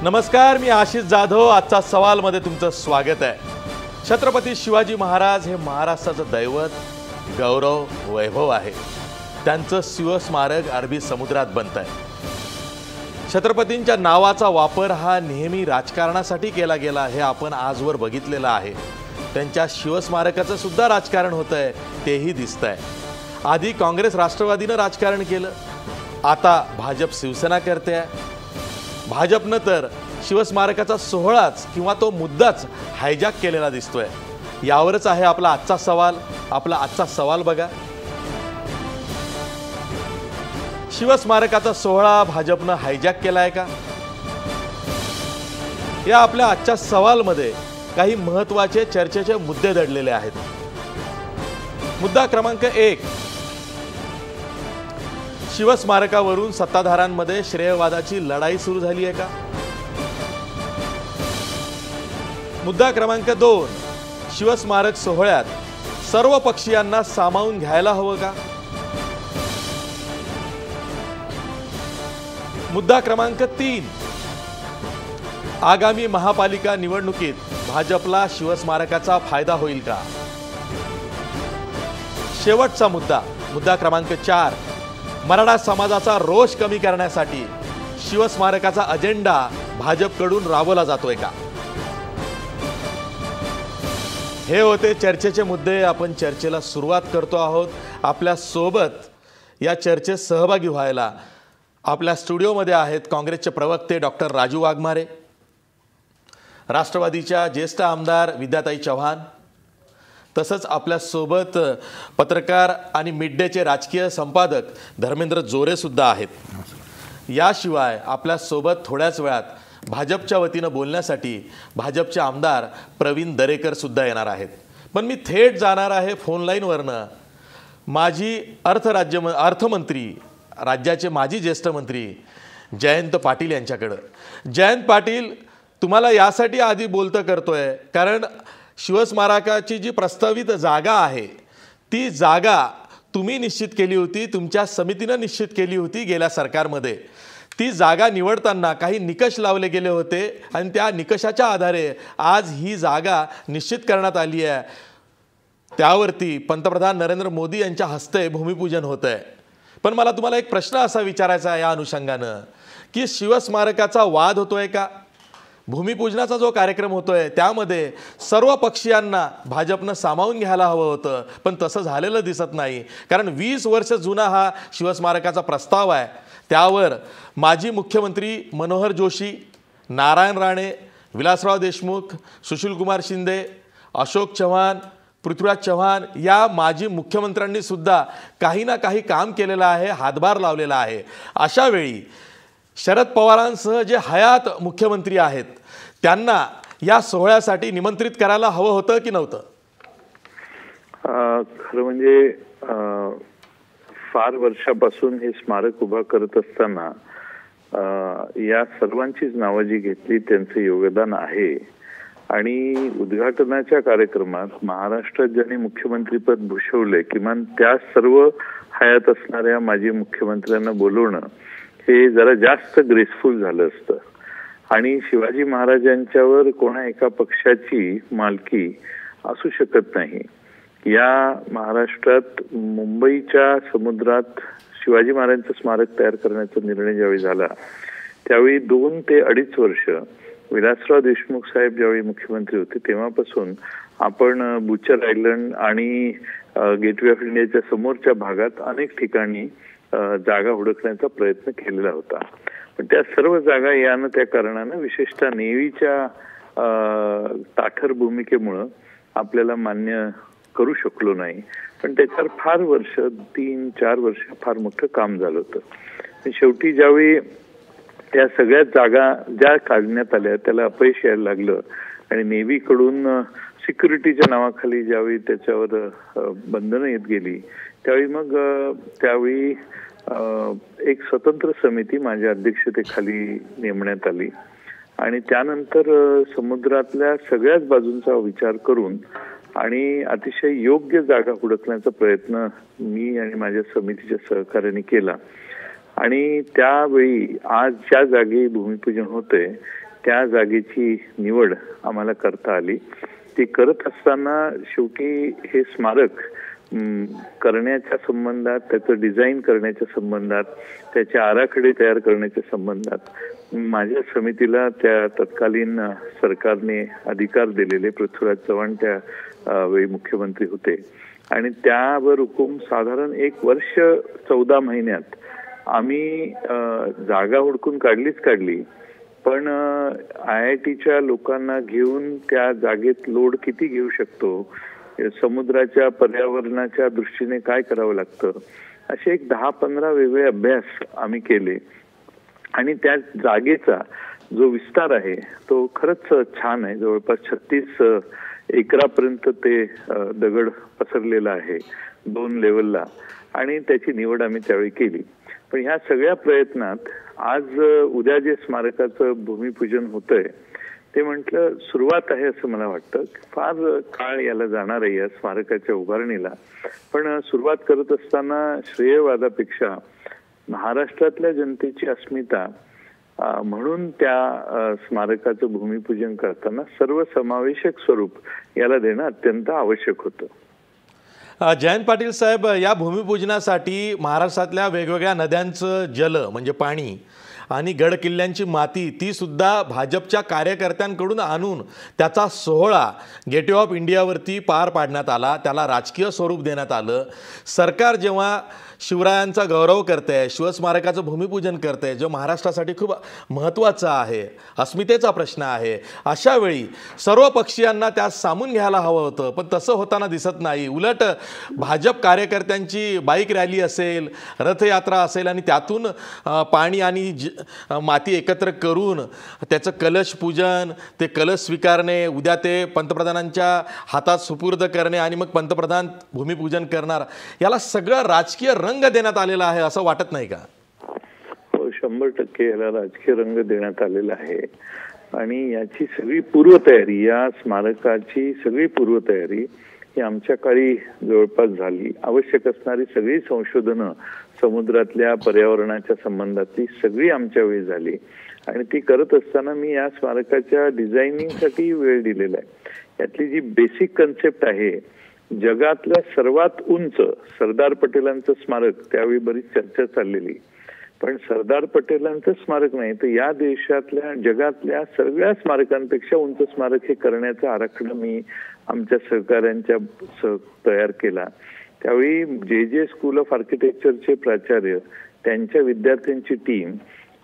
नमस्कार, मी आशिष जाधव. आजचा सवालमध्ये तुमचं स्वागत आहे. छत्रपती शिवाजी महाराज हे महाराष्ट्राचं दैवत, गौरव, वैभव आहे. त्यांचं शिवस्मारक अरबी समुद्रात बनत आहे. छत्रपतींच्या नावाचा वापर हा नेहमी राजकारणासाठी केला गेला हे आपण आजवर बघितलेलं आहे. त्यांच्या शिवस्मारकाचं सुद्धा राजकारण होत आहे, तेही दिसतंय. आधी काँग्रेस राष्ट्रवादीनं राजकारण केलं, आता भाजप शिवसेना करते आहे. भाजपनं तर शिवस्मारकाचा सोहळाच किंवा तो मुद्दाच हायजॅक केलेला दिसतोय. यावरच आहे आपला आजचा सवाल. आपला आजचा सवाल बघा. शिवस्मारकाचा सोहळा भाजपनं हायजॅक केलाय का? या आपल्या आजच्या सवालमध्ये काही महत्त्वाचे चर्चेचे मुद्दे दडलेले आहेत. मुद्दा क्रमांक 1, शिवस्मारकावरून सत्ताधाऱ्यांमध्ये श्रेयवादाची लढाई सुरू झाली आहे का? मुद्दा क्रमांक 2, शिवस्मारक सोहळ्यात सर्व पक्षीयांना सामावून घ्यायला हवं का? मुद्दा क्रमांक 3, आगामी महापालिका निवडणुकीत भाजपला शिवस्मारकाचा फायदा होईल का? शेवटचा मुद्दा क्रमांक 4, मराठा समाजाचा रोष कमी करण्यासाठी शिवस्मारकाचा अजेंडा भाजपकडून राबवला जातोय का? हे होते चर्चेचे मुद्दे. आपण चर्चेला सुरुवात करतो आहोत. आपल्या सोबत या चर्चेत सहभागी व्हायला आपल्या स्टुडिओमध्ये आहेत काँग्रेसचे प्रवक्ते डॉक्टर राजू वाघमारे, राष्ट्रवादीच्या ज्येष्ठ आमदार विद्याताई चव्हाण, तसंच आपल्यासोबत पत्रकार आणि मिड डेचे राजकीय संपादक धर्मेंद्र जोरे सुद्धा आहेत. याशिवाय आपल्यासोबत थोड्याच वेळात भाजपच्या वतीनं बोलण्यासाठी भाजपचे आमदार प्रवीण दरेकर सुद्धा येणार आहेत. पण मी थेट जाणार आहे फोन लाईनवरनं माजी अर्थमंत्री, राज्याचे माजी ज्येष्ठ मंत्री जयंत पाटील यांच्याकडं. जयंत पाटील, तुम्हाला यासाठी आधी बोलतं करतोय कारण शिवस्मारकाची जी प्रस्तावित जागा आहे ती जागा तुम्ही निश्चित केली होती, तुमच्या समितीनं निश्चित केली होती गेल्या सरकारमध्ये. ती जागा निवडताना काही निकष लावले गेले होते आणि त्या निकषाच्या आधारे आज ही जागा निश्चित करण्यात आली आहे. त्यावरती पंतप्रधान नरेंद्र मोदी यांच्या हस्ते भूमिपूजन होत आहे. पण मला तुम्हाला एक प्रश्न असा विचारायचा आहे या अनुषंगानं की शिवस्मारकाचा वाद होतोय का? भूमिपूजनाचा जो कार्यक्रम होतोय त्यामध्ये सर्व पक्षीयांना भाजपनं सामावून घ्यायला हवं होतं, पण तसं झालेलं दिसत नाही. कारण 20 वर्ष जुना हा शिवस्मारकाचा प्रस्ताव आहे. त्यावर माजी मुख्यमंत्री मनोहर जोशी, नारायण राणे, विलासराव देशमुख, सुशीलकुमार शिंदे, अशोक चव्हाण, पृथ्वीराज चव्हाण या माजी मुख्यमंत्र्यांनी सुद्धा काही ना काही काम केलेलं आहे, हातभार लावलेला आहे. अशा वेळी शरद पवारांसह जे हयात मुख्यमंत्री आहेत त्यांना या सोहळ्यासाठी निमंत्रित करायला हवं होतं की नव्हतं? खरं म्हणजे फार वर्षापासून हे स्मारक उभा करत असताना या सर्वांचीच नावं जी घेतली त्यांचं योगदान आहे. आणि उद्घाटनाच्या कार्यक्रमात महाराष्ट्रात ज्यांनी मुख्यमंत्रीपद भूषवले किमान त्या सर्व हयात असणाऱ्या माजी मुख्यमंत्र्यांना बोलवणं हे जरा जास्त ग्रेसफुल झालं असतं. आणि शिवाजी महाराजांच्यावर कोणा एका पक्षाची मालकी असू शकत नाही. या महाराष्ट्रात मुंबईच्या समुद्रात शिवाजी महाराजांचं स्मारक तयार करण्याचा निर्णय ज्यावेळी झाला त्यावेळी 2 ते 2.5 वर्ष विलासराव देशमुख साहेब ज्यावेळी मुख्यमंत्री होते तेव्हापासून आपण बुचर आयलंड आणि गेटवे ऑफ इंडियाच्या समोरच्या भागात अनेक ठिकाणी जागा हुडकण्याचा प्रयत्न केलेला होता. पण त्या सर्व जागा यानं त्या कारणानं विशेषतः नेव्हीच्या ताठर भूमिकेमुळं आपल्याला मान्य करू शकलो नाही. पण त्याच्यावर फार वर्ष 3-4 वर्ष फार मोठं काम झालं होतं. शेवटी ज्यावेळी त्या सगळ्या जागा ज्या काढण्यात आल्या त्याला अपयश यायला लागलं आणि नेव्हीकडून सिक्युरिटीच्या नावाखाली ज्यावेळी त्याच्यावर बंधनं येत गेली त्यावेळी एक स्वतंत्र समिती माझ्या अध्यक्षतेखाली नेमण्यात आली आणि त्यानंतर समुद्रातल्या सगळ्याच बाजूंचा विचार करून आणि अतिशय योग्य जागा हुडकण्याचा प्रयत्न मी आणि माझ्या समितीच्या सहकार्याने केला. आणि त्यावेळी आज ज्या जागी भूमिपूजन होते त्या जागेची निवड आम्हाला करता आली. ती करत असताना शेवटी हे स्मारक करण्याच्या संबंधात, त्याचं डिझाईन करण्याच्या संबंधात, त्याचे आराखडे तयार करण्याच्या संबंधात माझ्या समितीला त्या तत्कालीन सरकारने अधिकार दिलेले, पृथ्वीराज चव्हाण त्या वेळी मुख्यमंत्री होते आणि त्यावर हुकूम साधारण 1 वर्ष 14 महिन्यात आम्ही जागा हुडकून काढली, पण IITच्या लोकांना घेऊन त्या जागेत लोड किती घेऊ शकतो, समुद्राच्या पर्यावरणाच्या दृष्टीने काय करावं लागतं, असे एक 10-15 वेगळे अभ्यास आम्ही केले आणि त्या जागेचा जो विस्तार आहे तो खरंच छान आहे. जवळपास 36 एकरापर्यंत ते दगड पसरलेला आहे 2 लेवलला आणि त्याची निवड आम्ही त्यावेळी केली. पण ह्या सगळ्या प्रयत्नात आज उद्या जे स्मारकाचं भूमिपूजन होतंय ते म्हटलं सुरुवात आहे असं मला वाटतं. फार काळ याला जाणार आहे या स्मारकाच्या उभारणीला, पण सुरुवात करत असताना श्रेयवादापेक्षा महाराष्ट्रातल्या जनतेची अस्मिता म्हणून त्या स्मारकाचं भूमिपूजन करताना सर्वसमावेशक स्वरूप याला देणं अत्यंत आवश्यक होतं. जयंत पाटील साहेब, या भूमिपूजनासाठी महाराष्ट्रातल्या वेगवेगळ्या नद्यांचं जल म्हणजे पाणी आणि गड किल्ल्यांची माती ती सुद्धा भाजपच्या कार्यकर्त्यांकडून आणून त्याचा सोहळा गेटवे ऑफ इंडियावरती पार पाडण्यात आला, त्याला राजकीय स्वरूप देण्यात आलं. सरकार जेव्हा शिवरायांचा गौरव करते, शिवस्मारकाचं भूमिपूजन करते, जो महाराष्ट्रासाठी खूप महत्त्वाचा आहे, अस्मितेचा प्रश्न आहे, अशा वेळी सर्व पक्षीयांना त्यात सामावून घ्यायला हवं होतं, पण तसं होताना दिसत नाही. उलट भाजप कार्यकर्त्यांची बाईक रॅली असेल, रथयात्रा असेल आणि त्यातून पाणी आणि माती एकत्र करून त्याचं कलश पूजन, ते कलश स्वीकारणे, उद्या ते पंतप्रधानांच्या हातात सुपूर्द करणे आणि मग पंतप्रधान भूमिपूजन करणार, याला सगळं राजकीय रंग देण्यात आलेला आहे असं वाटत नाही का? हो, 100% याला राजकीय रंग देण्यात आलेला आहे आणि याची सगळी पूर्वतयारी, या स्मारकाची सगळी पूर्वतयारी ही आमच्या काळी जवळपास झाली. आवश्यक असणारी सगळी संशोधनं समुद्रातल्या पर्यावरणाच्या संबंधातली सगळी आमच्या वेळी झाली आणि ती करत असताना मी या स्मारकाच्या डिझायनिंगसाठी वेळ दिलेला आहे. यातली जी बेसिक कन्सेप्ट आहे, जगातल्या सर्वात उंच सरदार पटेलांचं स्मारक, त्यावेळी बरीच चर्चा चाललेली, पण सरदार पटेलांचं स्मारक नाही तर या देशातल्या जगातल्या सगळ्या स्मारकांपेक्षा उंच स्मारक हे करण्याचा आराखडा मी आमच्या सहकाऱ्यांच्या तयार केला. त्यावेळी जे स्कूल ऑफ आर्किटेक्चरचे प्राचार्य, त्यांच्या विद्यार्थ्यांची टीम,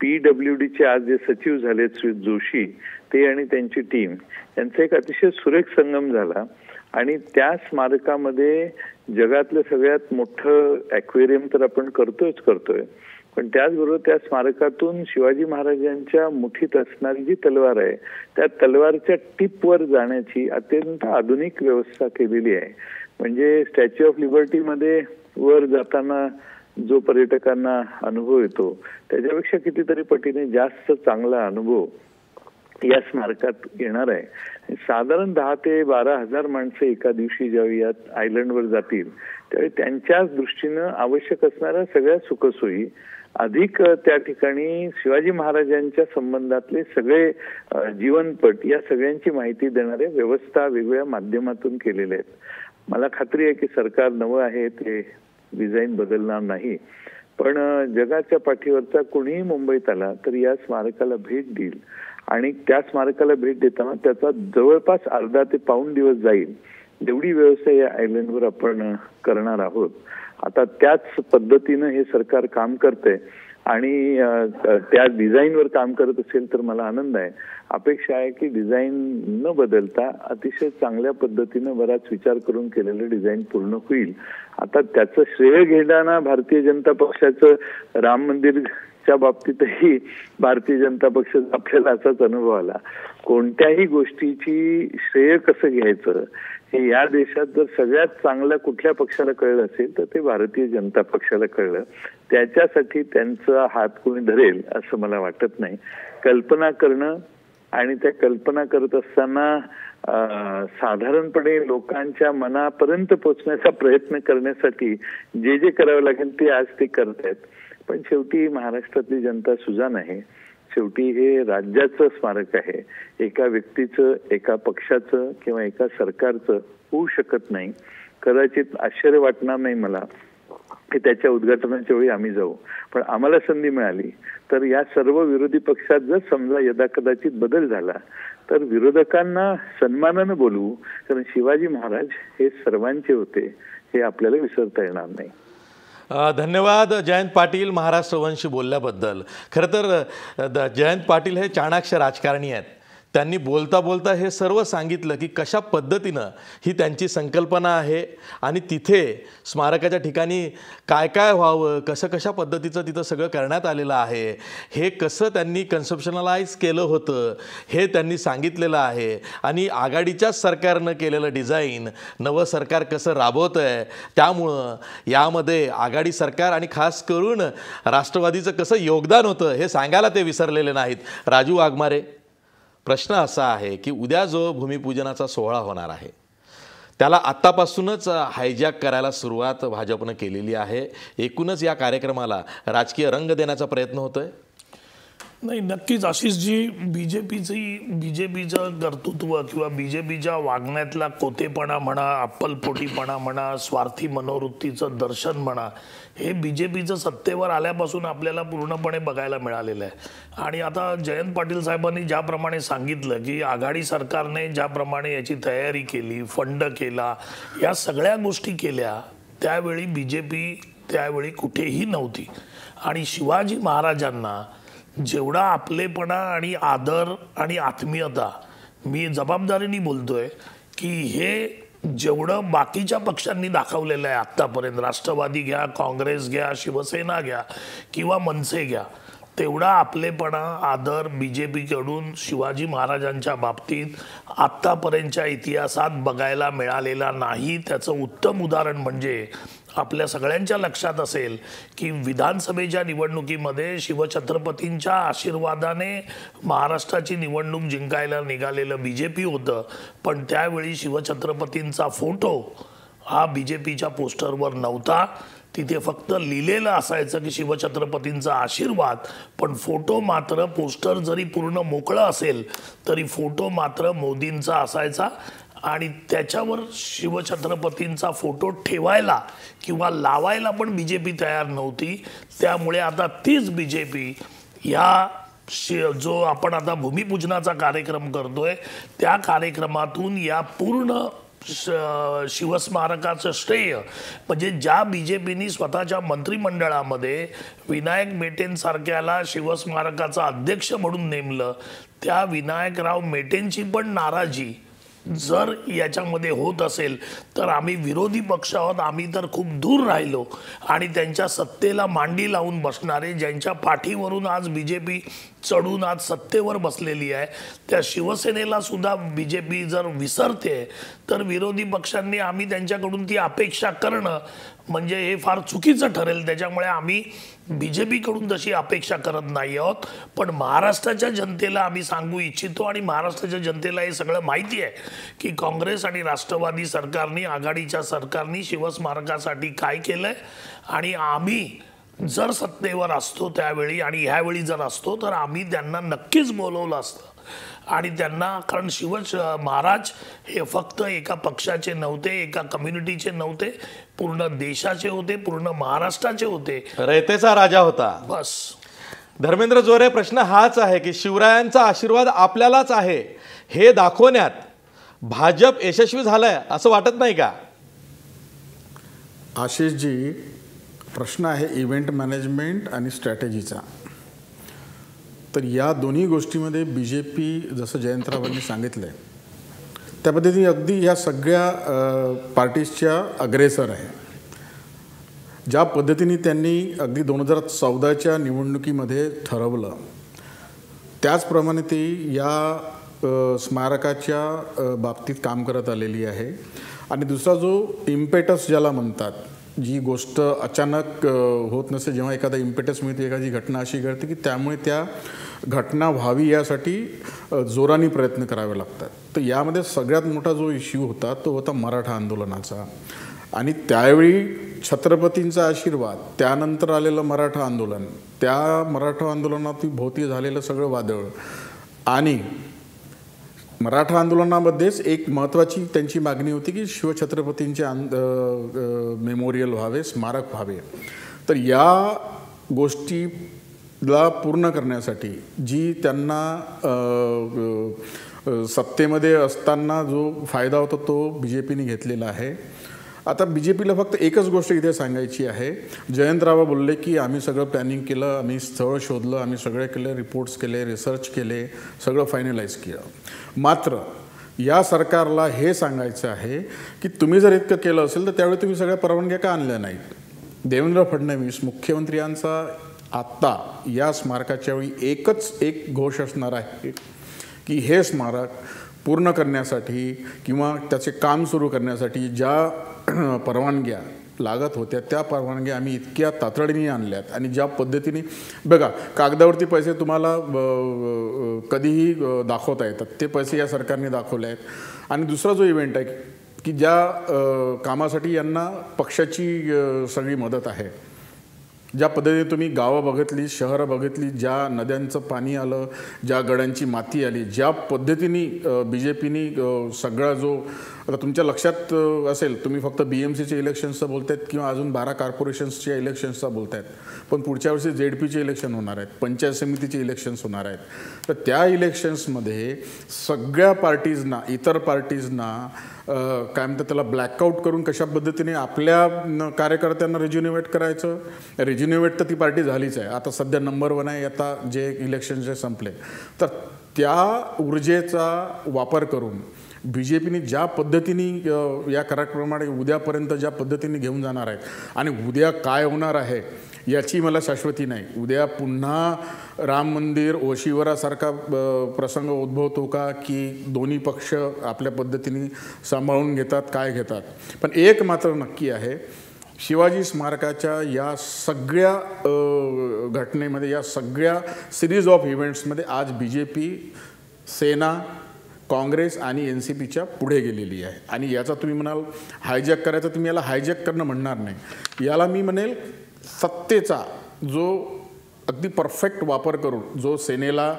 PWDचे आज जे सचिव झालेत श्री जोशी, ते आणि त्यांची टीम यांचा एक अतिशय सुरेख संगम झाला आणि त्या स्मारकामध्ये जगातलं सगळ्यात मोठं ॲक्वेरियम तर आपण करतोय, पण त्याचबरोबर त्या स्मारकातून शिवाजी महाराजांच्या मुठीत असणारी जी तलवार आहे त्या तलवारच्या टिपवर जाण्याची अत्यंत आधुनिक व्यवस्था केलेली आहे. म्हणजे स्टॅच्यू ऑफ लिबर्टीमध्ये वर जाताना जो पर्यटकांना अनुभव येतो त्याच्यापेक्षा कितीतरी पटीने जास्त चांगला अनुभव या स्मारकात येणार आहे. साधारण 10,000 ते 12,000 माणसं एका दिवशी ज्यावेळी या आयलंडवर जातील त्यावेळी त्यांच्याच दृष्टीनं आवश्यक असणाऱ्या सगळ्या सुखसोयी अधिक त्या ठिकाणी शिवाजी महाराजांच्या संबंधातले सगळे जीवनपट या सगळ्यांची माहिती देणाऱ्या व्यवस्था वेगवेगळ्या माध्यमातून केलेल्या आहेत. मला खात्री आहे की सरकार नवं आहे, ते डिझाईन बदलणार नाही, पण जगाच्या पाठीवरचा कोणीही मुंबईत आला तर या स्मारकाला भेट देईल आणि त्या स्मारकाला भेट देताना त्याचा जवळपास अर्धा ते पाऊण दिवस जाईल जेवढी व्यवस्था या आयलंडवर आपण करणार आहोत. आता त्याच पद्धतीनं हे सरकार काम करतंय आणि त्या डिझाईनवर काम करत असेल तर मला आनंद आहे. अपेक्षा आहे की डिझाईन न बदलता अतिशय चांगल्या पद्धतीनं बराच विचार करून केलेलं डिझाईन पूर्ण होईल. आता त्याचं श्रेय घेताना भारतीय जनता पक्षाचं राम मंदिरच्या बाबतीतही भारतीय जनता पक्ष आपल्याला असाच अनुभव आला. कोणत्याही गोष्टीची श्रेय कसं घ्यायचं हे या देशात जर सगळ्यात चांगल्या कुठल्या पक्षाला कळलं असेल तर ते भारतीय जनता पक्षाला कळलं. त्याच्यासाठी त्यांचा हात कोणी धरेल असं मला वाटत नाही. कल्पना करणं आणि त्या कल्पना करत असताना साधारणपणे लोकांच्या मनापर्यंत पोहोचण्याचा प्रयत्न करण्यासाठी जे करावं लागेल ते आज ते करतायत. पण शेवटी महाराष्ट्रातली जनता सुजाण आहे. शेवटी हे राज्याचं स्मारक आहे, एका व्यक्तीचं, एका पक्षाचं किंवा एका सरकारचं होऊ शकत नाही. कदाचित आश्चर्य वाटणार नाही मला की त्याच्या उद्घाटनाच्या वेळी आम्ही जाऊ, पण आम्हाला संधी मिळाली तर या सर्व विरोधी पक्षात जर समजा यदाकदाचित बदल झाला तर विरोधकांना सन्मानानं बोलवू, कारण शिवाजी महाराज हे सर्वांचे होते हे आपल्याला विसरता येणार नाही. धन्यवाद जयंत पाटील महाराष्ट्र वंशी बोलल्याबद्दल. खरं तर जयंत पाटील हे चाणाक्ष राजकारणी आहेत. त्यांनी बोलता बोलता हे सर्व सांगितलं की कशा पद्धतीनं ही त्यांची संकल्पना आहे आणि तिथे स्मारकाच्या ठिकाणी काय काय व्हावं, कशा पद्धतीचं तिथं सगळं करण्यात आलेलं आहे, हे कसं त्यांनी कन्सेप्शनलाइज केलं होतं हे त्यांनी सांगितलेलं आहे. आणि आघाडीच्याच सरकारनं केलेलं डिझाईन नवं सरकार कसं राबवतं आहे, त्यामुळं यामध्ये आघाडी सरकार आणि खास करून राष्ट्रवादीचं कसं योगदान होतं हे सांगायला ते विसरलेले नाहीत. राजू वाघमारे, प्रश्न असा आहे की उद्या जो भूमिपूजनाचा सोहळा होणार आहे त्याला आत्तापासूनच हायजॅक करायला सुरुवात भाजपनं केलेली आहे. एकूणच या कार्यक्रमाला राजकीय रंग देण्याचा प्रयत्न होतोय. नाही, नक्कीच आशिषजी, बीजेपीचं कर्तृत्व किंवा बीजेपीच्या वागण्यातला कोतेपणा म्हणा, अप्पलपोटीपणा म्हणा, स्वार्थी मनोवृत्तीचं दर्शन म्हणा, हे बीजेपीचं सत्तेवर आल्यापासून आपल्याला पूर्णपणे बघायला मिळालेलं आहे. आणि आता जयंत पाटील साहेबांनी ज्याप्रमाणे सांगितलं की आघाडी सरकारने ज्याप्रमाणे याची तयारी केली, फंड केला, या सगळ्या गोष्टी केल्या, त्यावेळी बीजेपी त्यावेळी कुठेही नव्हती. आणि शिवाजी महाराजांना जेवढा आपलेपणा आणि आदर आणि आत्मीयता, मी जबाबदारीने बोलतोय की हे जेवढं बाकीच्या पक्षांनी दाखवलेलं आहे आत्तापर्यंत, राष्ट्रवादी घ्या, काँग्रेस घ्या, शिवसेना घ्या किंवा मनसे घ्या, तेवढा आपलेपणा, आदर बीजेपीकडून शिवाजी महाराजांच्या बाबतीत आत्तापर्यंतच्या इतिहासात बघायला मिळालेला नाही. त्याचं उत्तम उदाहरण म्हणजे आपल्या सगळ्यांच्या लक्षात असेल की विधानसभेच्या निवडणुकीमध्ये शिवछत्रपतींच्या आशीर्वादाने महाराष्ट्राची निवडणूक जिंकायला निघालेलं बीजेपी होतं, पण त्यावेळी शिवछत्रपतींचा फोटो हा बीजेपीच्या पोस्टरवर नव्हता. तिथे फक्त लिहिलेलं असायचं की शिवछत्रपतींचा आशीर्वाद, पण फोटो मात्र, पोस्टर जरी पूर्ण मोकळं असेल तरी फोटो मात्र मोदींचा असायचा. आणि त्याच्यावर शिवछत्रपतींचा फोटो ठेवायला किंवा लावायला पण बीजेपी तयार नव्हती. त्यामुळे आता तीच बीजेपी ह्या जो आपण आता भूमिपूजनाचा कार्यक्रम करतोय त्या कार्यक्रमातून या पूर्ण शिवस्मारकाचं श्रेय, म्हणजे ज्या बीजेपीनी स्वतःच्या मंत्रिमंडळामध्ये विनायक मेटेंसारख्याला शिवस्मारकाचा अध्यक्ष म्हणून नेमलं, त्या विनायकराव मेटेंची पण नाराजी जर याच्यामध्ये होत असेल तर आम्ही विरोधी पक्ष आहोत, आम्ही तर खूप दूर राहिलो. आणि त्यांच्या सत्तेला मांडी लावून बसणारे, ज्यांच्या पाठीवरून आज बीजेपी चढून आज सत्तेवर बसलेली आहे, त्या शिवसेनेला सुद्धा बीजेपी जर विसरते तर विरोधी पक्षांनी आम्ही त्यांच्याकडून ती अपेक्षा करणं म्हणजे हे फार चुकीचं ठरेल. त्याच्यामुळे आम्ही बीजेपीकडून तशी अपेक्षा करत नाही आहोत. पण महाराष्ट्राच्या जनतेला आम्ही सांगू इच्छितो आणि महाराष्ट्राच्या जनतेला हे सगळं माहिती आहे की काँग्रेस आणि राष्ट्रवादी सरकारने, आघाडीच्या सरकारने शिवस्मारकासाठी काय केलंय. आणि आम्ही जर सत्तेवर असतो त्यावेळी आणि ह्यावेळी जर असतो तर आम्ही त्यांना नक्कीच बोलवलं असतं. आणि त्यांना, कारण महाराज हे फक्त एका पक्षाचे नव्हते, एका कम्युनिटीचे नव्हते, पूर्ण देशाचे होते, पूर्ण महाराष्ट्राचे होते, रयतेचा राजा होता. बस. धर्मेंद्र जोरे, प्रश्न हाच आहे की शिवरायांचा आशीर्वाद आपल्यालाच आहे हे दाखवण्यात भाजप यशस्वी झालंय असं वाटत नाही का? आशिषजी, प्रश्न आहे इव्हेंट मॅनेजमेंट आणि स्ट्रॅटेजीचा. तर या दोन्ही गोष्टीमध्ये बीजेपी, जसं जयंतरावांनी सांगितलं आहे त्या पद्धतीने अगदी ह्या सगळ्या पार्टीजच्या अग्रेसर आहे. ज्या पद्धतीने त्यांनी अगदी 2014च्या निवडणुकीमध्ये ठरवलं त्याचप्रमाणे ते या स्मारकाच्या बाबतीत काम करत आलेली आहे. आणि दुसरा जो इम्पेटस ज्याला म्हणतात, जी गोष्ट अचानक होत नसते, जेव्हा एखादा इम्पेटस मिळते, एखादी घटना अशी घडते की त्यामुळे त्या घटना व्हावी यासाठी जोराने प्रयत्न करावे लागतात. तर यामध्ये सगळ्यात मोठा जो इश्यू होता तो होता मराठा आंदोलनाचा. आणि त्यावेळी छत्रपतींचा आशीर्वाद, त्यानंतर आलेलं मराठा आंदोलन, त्या मराठा आंदोलनात भोवती झालेलं सगळं वादळ, आणि मराठा आंदोलनामध्येच एक महत्त्वाची त्यांची मागणी होती की शिवछत्रपतींचे मेमोरियल व्हावे, स्मारक व्हावे. तर या गोष्टीला पूर्ण करण्यासाठी जी त्यांना सत्तेमध्ये असताना जो फायदा होता तो BJPने घेतलेला आहे. आता BJPला फक्त एकच गोष्ट इथे सांगायची आहे. जयंतराव बोलले की आम्ही सगळं प्लॅनिंग केलं, आम्ही स्थळ शोधलं, आम्ही सगळे केले, रिपोर्ट्स केले, रिसर्च केले, सगळं फायनलाइज केलं. मात्र या सरकारला हे सांगायचं आहे की तुम्ही जर इतकं केलं असेल तर त्यावेळी तुम्ही सगळ्या परवानग्या का आणल्या नाहीत. देवेंद्र फडणवीस मुख्यमंत्र्यांचा आत्ता या स्मारकाच्या वेळी एकच एक घोष असणार आहे की हे स्मारक पूर्ण करण्यासाठी किंवा त्याचे काम सुरू करण्यासाठी ज्या परवानग्या लागत होत्या त्या परवानग्या आम्ही इतक्या तातडीने आणल्यात. आणि ज्या पद्धतीने बघा, कागदावरती पैसे तुम्हाला कधीही दाखवता येतात, ते पैसे या सरकारने दाखवले आहेत. आणि दुसरा जो इव्हेंट आहे की ज्या कामासाठी यांना पक्षाची सगळी मदत आहे, ज्या पद्धतीने तुम्ही गावं बघितली, शहरं बघितली, ज्या नद्यांचं पाणी आलं, ज्या गड्यांची माती आली, ज्या पद्धतीने BJPने सगळा जो, आता तुमच्या लक्षात असेल, तुम्ही फक्त BMCचे इलेक्शन्सचं बोलतायत किंवा अजून 12 कॉर्पोरेशन्सच्या इलेक्शन्सचा बोलतायत, पण पुढच्या वर्षी ZPचे इलेक्शन होणार आहेत, पंचायत समितीचे इलेक्शन्स होणार आहेत. तर त्या इलेक्शन्समध्ये सगळ्या पार्टीजना, इतर पार्टीजना काय म्हणतात त्याला ब्लॅकआउट करून कशा पद्धतीने आपल्या कार्यकर्त्यांना रिज्युनिवेट करायचं. रिज्युनिवेट तर ती पार्टी झालीच आहे, आता सध्या नंबर 1 आहे. आता जे इलेक्शन जे संपले, तर त्या ऊर्जेचा वापर करून BJPने ज्या पद्धतीने या कार्यक्रमाने उद्यापर्यंत ज्या पद्धतीने घेऊन जाणार आहेत, आणि उद्या काय होणार आहे याची मला शाश्वती नाही. उद्या पुन्हा राम मंदिर ओशिवरासारखा प्रसंग उद्भवतो का, की दोन्ही पक्ष आपल्या पद्धतीने सांभाळून घेतात, काय घेतात. पण एक मात्र नक्की आहे, शिवाजी स्मारकाच्या या सगळ्या घटनेमध्ये, या सगळ्या सिरीज ऑफ इव्हेंट्समध्ये आज BJP, सेना, काँग्रेस आणि NCPच्या पुढे गेलेली आहे. आणि याचा तुम्ही म्हणाल हायजॅक करायचं, तुम्ही याला हायजॅक करणं म्हणणार नाही, याला मी म्हणेल सत्तेचा जो अगदी परफेक्ट वापर करून, जो सेनेला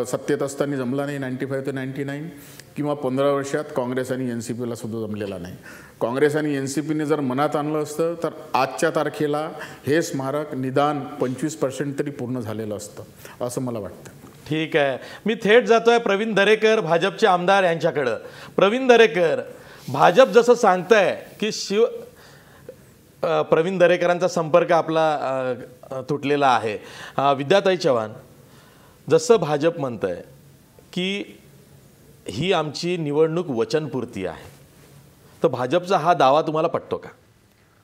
सत्तेत असताना जमला नाही 95 ते 99, किंवा 15 वर्षात काँग्रेस आणि NCPला सुद्धा जमलेला नाही. काँग्रेस आणि NCPने जर मनात आणलं असतं तर आजच्या तारखेला हे स्मारक निदान 25% तरी पूर्ण झालेलं असतं, असं मला वाटतं. ठीक आहे, मी थेट जातोय प्रवीण दरेकर, भाजपचे आमदार यांच्याकडं. प्रवीण दरेकर, भाजप जसं सांगतंय की प्रवीण दरेकरांचा संपर्क आपला तुटलेला आहे. विद्याताई चव्हाण, जसं भाजप म्हणतंय की ही आमची निवडणूक वचनपूर्ती आहे, तर भाजपचा हा दावा तुम्हाला पटतो का?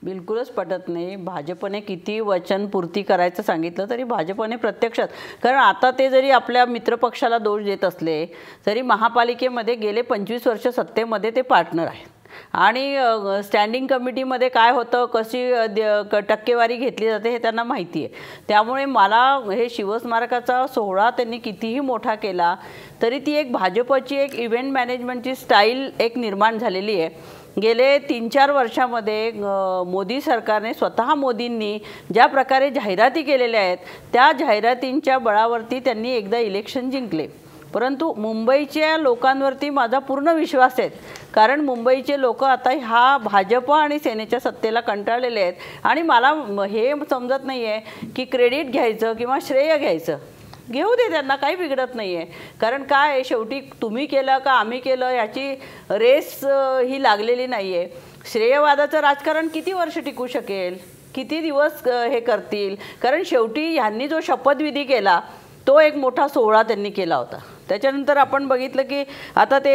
बिलकुलच पटत नाही. भाजपने किती वचनपूर्ती करायचं सांगितलं तरी भाजपने प्रत्यक्षात, कारण आता ते जरी आपल्या मित्रपक्षाला दोष देत असले तरी महापालिकेमध्ये गेले 25 वर्ष सत्तेमध्ये ते पार्टनर आहेत. आणि स्टँडिंग कमिटीमध्ये काय होतं, कशी टक्केवारी घेतली जाते हे त्यांना माहिती आहे. त्यामुळे मला हे शिवस्मारकाचा सोहळा त्यांनी कितीही मोठा केला तरी ती एक भाजपची एक इव्हेंट मॅनेजमेंटची स्टाईल एक निर्माण झालेली आहे. गेले 3-4 वर्षामध्ये मोदी सरकारने, स्वतः मोदींनी ज्या प्रकारे जाहिराती केलेल्या आहेत त्या जाहिरातींच्या बळावरती त्यांनी एकदा इलेक्शन जिंकले. परंतु मुंबईच्या लोकांवरती माझा पूर्ण विश्वास आहे, कारण मुंबईचे लोक आता ह्या भाजप आणि सेनेच्या सत्तेला कंटाळलेले आहेत. आणि मला हे समजत नाही आहे की क्रेडिट घ्यायचं किंवा श्रेय घ्यायचं, घेऊ दे, त्यांना काही बिघडत नाही आहे. कारण काय आहे, शेवटी तुम्ही केलं का आम्ही केलं याची रेस ही लागलेली नाही आहे. श्रेयवादाचं राजकारण किती वर्ष टिकू शकेल, किती दिवस हे करतील, कारण शेवटी ह्यांनी जो शपथविधी केला तो एक मोठा सोहळा त्यांनी केला होता. त्याच्यानंतर आपण बघितलं की आता ते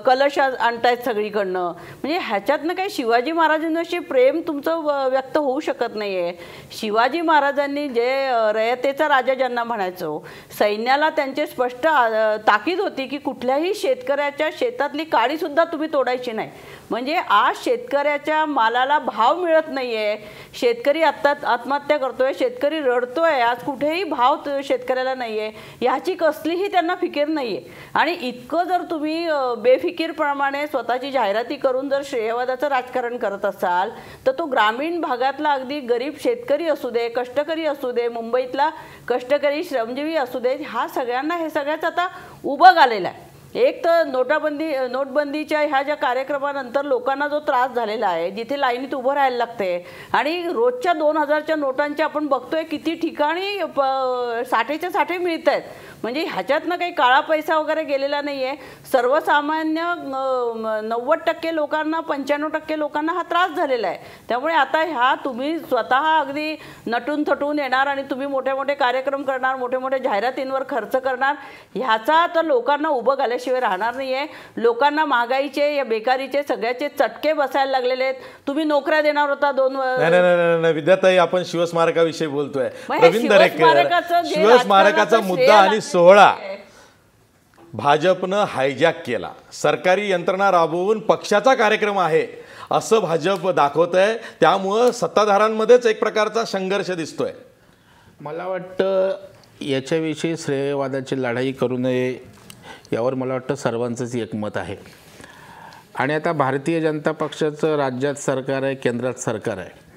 कलश आणतायत सगळीकडनं, म्हणजे ह्याच्यातनं काही शिवाजी महाराजांविषयी प्रेम तुमचं व्यक्त होऊ शकत नाही आहे. शिवाजी महाराजांनी जे रयतेचा राजा ज्यांना म्हणायचो, सैन्याला त्यांचे स्पष्ट ताकीद होती की कुठल्याही शेतकऱ्याच्या शेतातली काडीसुद्धा तुम्ही तोडायची नाही. म्हणजे आज शेतकऱ्याच्या मालाला भाव मिळत नाही आहे, शेतकरी आत्महत्या करतोय, शेतकरी रडतोय, आज कुठेही भाव शेतकऱ्याला नाही आहे. ह्याची कसलीही त्यांना फिकीर नाही आहे. आणि इतकं जर तुम्ही बेफिकीरप्रमाणे स्वतःची जाहिराती करून जर श्रेयवादाचं राजकारण करत असाल तर तो ग्रामीण भागातला अगदी गरीब शेतकरी असू दे, कष्टकरी असू दे, मुंबईतला कष्टकरी श्रमजीवी असू दे, ह्या सगळ्यांना हे सगळ्याच आता उभं आलेलं आहे. एक तर नोटबंदीच्या ह्या ज्या कार्यक्रमानंतर लोकांना जो त्रास झालेला आहे, जिथे लाईनीत उभं राहायला लागते आणि रोजच्या 2000च्या नोटांच्या आपण बघतोय किती ठिकाणी साठेच्या साठे मिळत आहेत. म्हणजे ह्याच्यातनं काही काळा पैसा वगैरे गेलेला नाही आहे. सर्वसामान्य 90% लोकांना 95% लोकांना हा त्रास झालेला आहे. त्यामुळे आता ह्या तुम्ही स्वतः अगदी नटून थटून येणार आणि तुम्ही मोठे मोठे कार्यक्रम करणार, मोठे मोठे जाहिरातींवर खर्च करणार, ह्याचा तर लोकांना उभं घाल्याशिवाय राहणार नाही आहे. लोकांना महागाईचे या बेकारीचे सगळ्याचे चटके बसायला लागलेले आहेत. तुम्ही नोकऱ्या देणार होता 2 नाही विद्याताई, आपण शिवस्मारकाविषयी बोलतोय. मग हे प्रवीण दरेकर, शिवस्मारकाचा मुद्दा आणि सोहळा भाजपनं हायजॅक केला, सरकारी यंत्रणा राबवून पक्षाचा कार्यक्रम आहे असं भाजप दाखवत आहे. त्यामुळं सत्ताधाऱ्यांमध्येच एक प्रकारचा संघर्ष दिसतोय. मला वाटतं याच्याविषयी श्रेयवादाची लढाई करू नये यावर मला वाटतं सर्वांचंच एकमत आहे. आणि आता भारतीय जनता पक्षाचं राज्यात सरकार आहे, केंद्रात सरकार आहे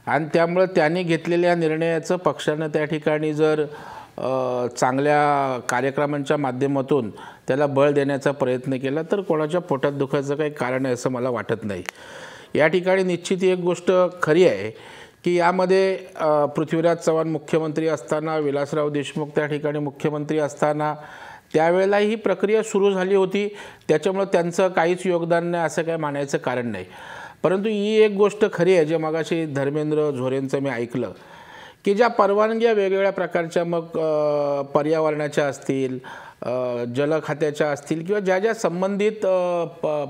आणि त्यामुळं त्यांनी घेतलेल्या निर्णयाचं पक्षानं त्या ठिकाणी जर चांगल्या कार्यक्रमांच्या माध्यमातून त्याला बळ देण्याचा प्रयत्न केला तर कोणाच्या पोटात दुखायचं काही कारण आहे असं मला वाटत नाही. या ठिकाणी निश्चित एक गोष्ट खरी आहे की यामध्ये पृथ्वीराज चव्हाण मुख्यमंत्री असताना, विलासराव देशमुख त्या ठिकाणी मुख्यमंत्री असताना त्यावेळेला ही प्रक्रिया सुरू झाली होती. त्याच्यामुळं त्यांचं काहीच योगदान नाही असं काय मानायचं कारण नाही. परंतु ही एक गोष्ट खरी आहे जे मगाशी धर्मेंद्र झोरेंचं मी ऐकलं की ज्या परवानग्या वेगवेगळ्या प्रकारच्या मग पर्यावरणाच्या असतील, जल खात्याच्या असतील किंवा ज्या ज्या संबंधित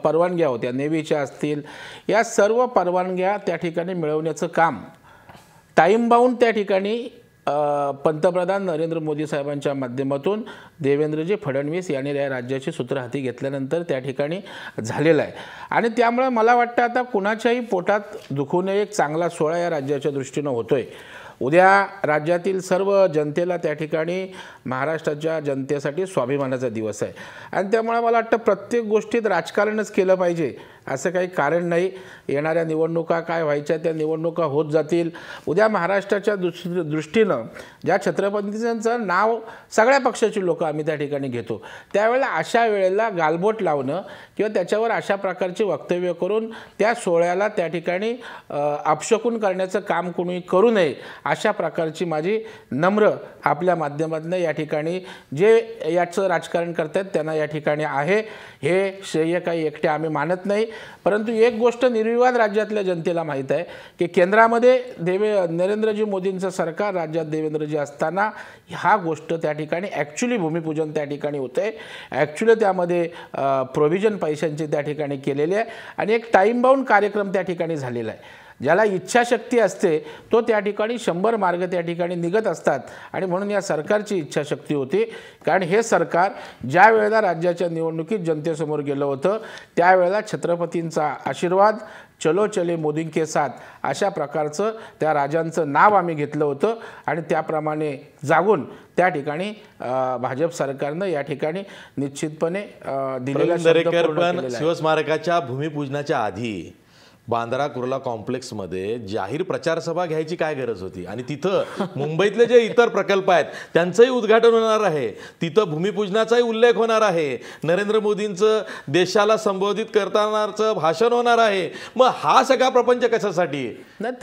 परवानग्या होत्या, नेव्हीच्या असतील, या सर्व परवानग्या त्या ठिकाणी मिळवण्याचं काम टाईम बाउंड त्या ठिकाणी पंतप्रधान नरेंद्र मोदी साहेबांच्या माध्यमातून देवेंद्रजी फडणवीस यांनी या राज्याची सूत्र हाती घेतल्यानंतर त्या ठिकाणी झालेलं आहे. आणि त्यामुळे मला वाटतं आता कुणाच्याही पोटात दुखू नये, एक चांगला सोहळा या राज्याच्या दृष्टीनं होतोय. उद्या राज्यातील सर्व जनतेला त्या ठिकाणी महाराष्ट्राच्या जनतेसाठी स्वाभिमानाचा दिवस आहे आणि त्यामुळे मला वाटतं प्रत्येक गोष्टीत राजकारणच केलं पाहिजे असं काही कारण नाही. येणाऱ्या निवडणुका काय व्हायच्या त्या निवडणुका होत जातील. उद्या महाराष्ट्राच्या दृष्टीनं ज्या छत्रपतींचं नाव सगळ्या पक्षाची लोक आम्ही त्या ठिकाणी घेतो, त्यावेळेला अशा वेळेला गालबोट लावणं किंवा त्याच्यावर अशा प्रकारची वक्तव्य करून त्या सोहळ्याला त्या ठिकाणी अपशकुन करण्याचं काम कोणी करू नये अशा प्रकारची माझी नम्र आपल्या माध्यमातून या ठिकाणी जे याचं राजकारण करतात त्यांना या ठिकाणी आहे. हे श्रेय काही एकटे आम्ही मानत नाही. परंतु एक गोष्ट निर्विवाद राज्यातल्या जनतेला माहीत आहे की केंद्रामध्ये नरेंद्रजी मोदींचं सरकार, राज्यात देवेंद्रजी असताना हा गोष्ट त्या ठिकाणी ॲक्च्युली भूमिपूजन त्या ठिकाणी होतं आहे. ॲक्च्युली त्यामध्ये प्रोव्हिजन पैशांची त्या ठिकाणी केलेली आहे आणि एक टाईम बाउंड कार्यक्रम त्या ठिकाणी झालेला आहे. ज्याला इच्छाशक्ती असते तो त्या ठिकाणी 100 मार्ग त्या ठिकाणी निघत असतात आणि म्हणून या सरकारची इच्छाशक्ती होती. कारण हे सरकार ज्या वेळेला राज्याच्या निवडणुकीत जनतेसमोर गेलं होतं त्यावेळेला छत्रपतींचा आशीर्वाद, चलो चले मोदी के साथ अशा प्रकारचं त्या राजांचं नाव आम्ही घेतलं होतं आणि त्याप्रमाणे जागून त्या ठिकाणी भाजप सरकारनं या ठिकाणी निश्चितपणे दिलेला शब्द पूर्ण केलेला आहे. शिवस्मारकाच्या भूमिपूजनाच्या आधी बांद्रा कुर्ला कॉम्प्लेक्समध्ये जाहीर प्रचार सभा घ्यायची काय गरज होती? आणि तिथं मुंबईतले जे इतर प्रकल्प आहेत त्यांचंही उद्घाटन होणार आहे, तिथं भूमिपूजनाचाही उल्लेख होणार आहे, नरेंद्र मोदींचं देशाला संबोधित करतानाचं भाषण होणार आहे. मग हा सगळा प्रपंच कशासाठी?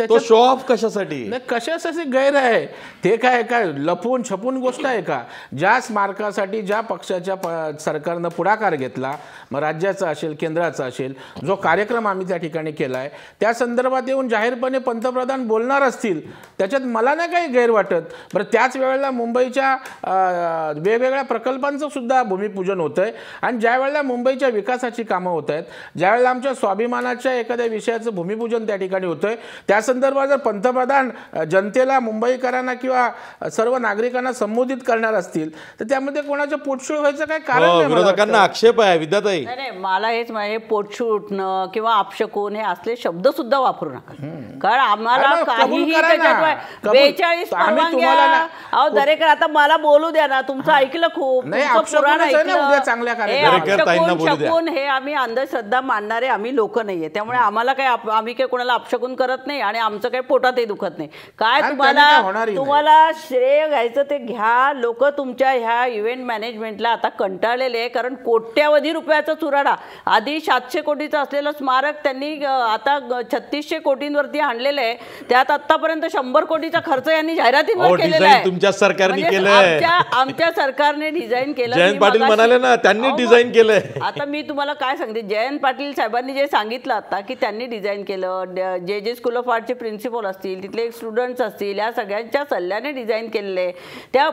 तो शो ऑफ कशासाठी? नाही, कशासाठी गैर आहे ते? काय लपून छपून गोष्ट आहे का? ज्या स्मारकासाठी ज्या पक्षाच्या सरकारनं पुढाकार घेतला, मग राज्याचा असेल केंद्राचा असेल, जो कार्यक्रम आम्ही त्या ठिकाणी केला आहे त्या संदर्भात येऊन जाहीरपणे पंतप्रधान बोलणार असतील त्याच्यात मला नाही काही गैर वाटत. बरं, त्याच वेळेला मुंबईच्या वेगवेगळ्या प्रकल्पांचं सुद्धा भूमिपूजन होतं आहे आणि ज्या वेळेला मुंबईच्या विकासाची कामं होत आहेत, ज्यावेळेला आमच्या स्वाभिमानाच्या एखाद्या विषयाचं भूमिपूजन त्या ठिकाणी होतं आहे, त्या संदर्भात जर पंतप्रधान जनतेला, मुंबईकरांना किंवा सर्व नागरिकांना संबोधित करणार असतील तर त्यामध्ये कोणाचं पोटशूळ व्हायचं काय कारण नाही. विरोधकांना आक्षेप आहे विद्याताई. नाही, मला हेच पोटशूळ उठणं किंवा अपशकून हे असले शब्द सुद्धा वापरू नका, कारण आम्हाला अरे, कबूल काहीही करा ना. त्याच्यात कबूल. 42 आम्ही परवानग्या. तुम्हाला ना- अहो दरेकर, आता मला बोलू द्या ना, तुमचं ऐकलं खूप, नाही, तुमचं अपशकुनच पुराण आहे ना, उद्या ऐकलं. चांगल्या हे कार्यक्रमात. दरेकर ताईंना बोलू द्या. अपशकुन हे आम्ही अंधश्रद्धा मानणारे आम्ही लोक नाहीये, त्यामुळे आम्हाला काही आम्ही काही कोणाला अपशकुन करत नाही आणि आमचं काही पोटातही दुखत नाही. काय आणि त्यांनी काय होणारही तुम्हाला श्रेय घ्यायचं ते घ्या. लोक तुमच्या ह्या इव्हेंट मॅनेजमेंटला आता कंटाळलेले आहे, कारण कोट्यावधी रुपयाचा चुराडा, आधी 700 कोटीचं असलेलं स्मारक त्यांनी आता 3600 कोटींवरती आणलेलं आहे. त्यात आतापर्यंत 100 कोटीचा खर्च यांनी जाहिरातींवर केलेला डिझाईन आहे. तुमच्या सरकारने म्हणजे केलंय. आमच्या सरकारने डिझाईन केलं. जयंत मी पाटील मगाशी- म्हणाले ना, त्यांनी अहो, डिझाईन केलंय. आता मी तुम्हाला काय सांगते, जयंत पाटील साहेबांनी जे सांगितलं आता की त्यांनी डिझाईन केलं, जे स्कूल ऑफ आर्टचे प्रिन्सिपल असतील, तिथले स्टुडंट्स असतील, या सगळ्यांच्या सल्ल्याने डिझाईन केलेले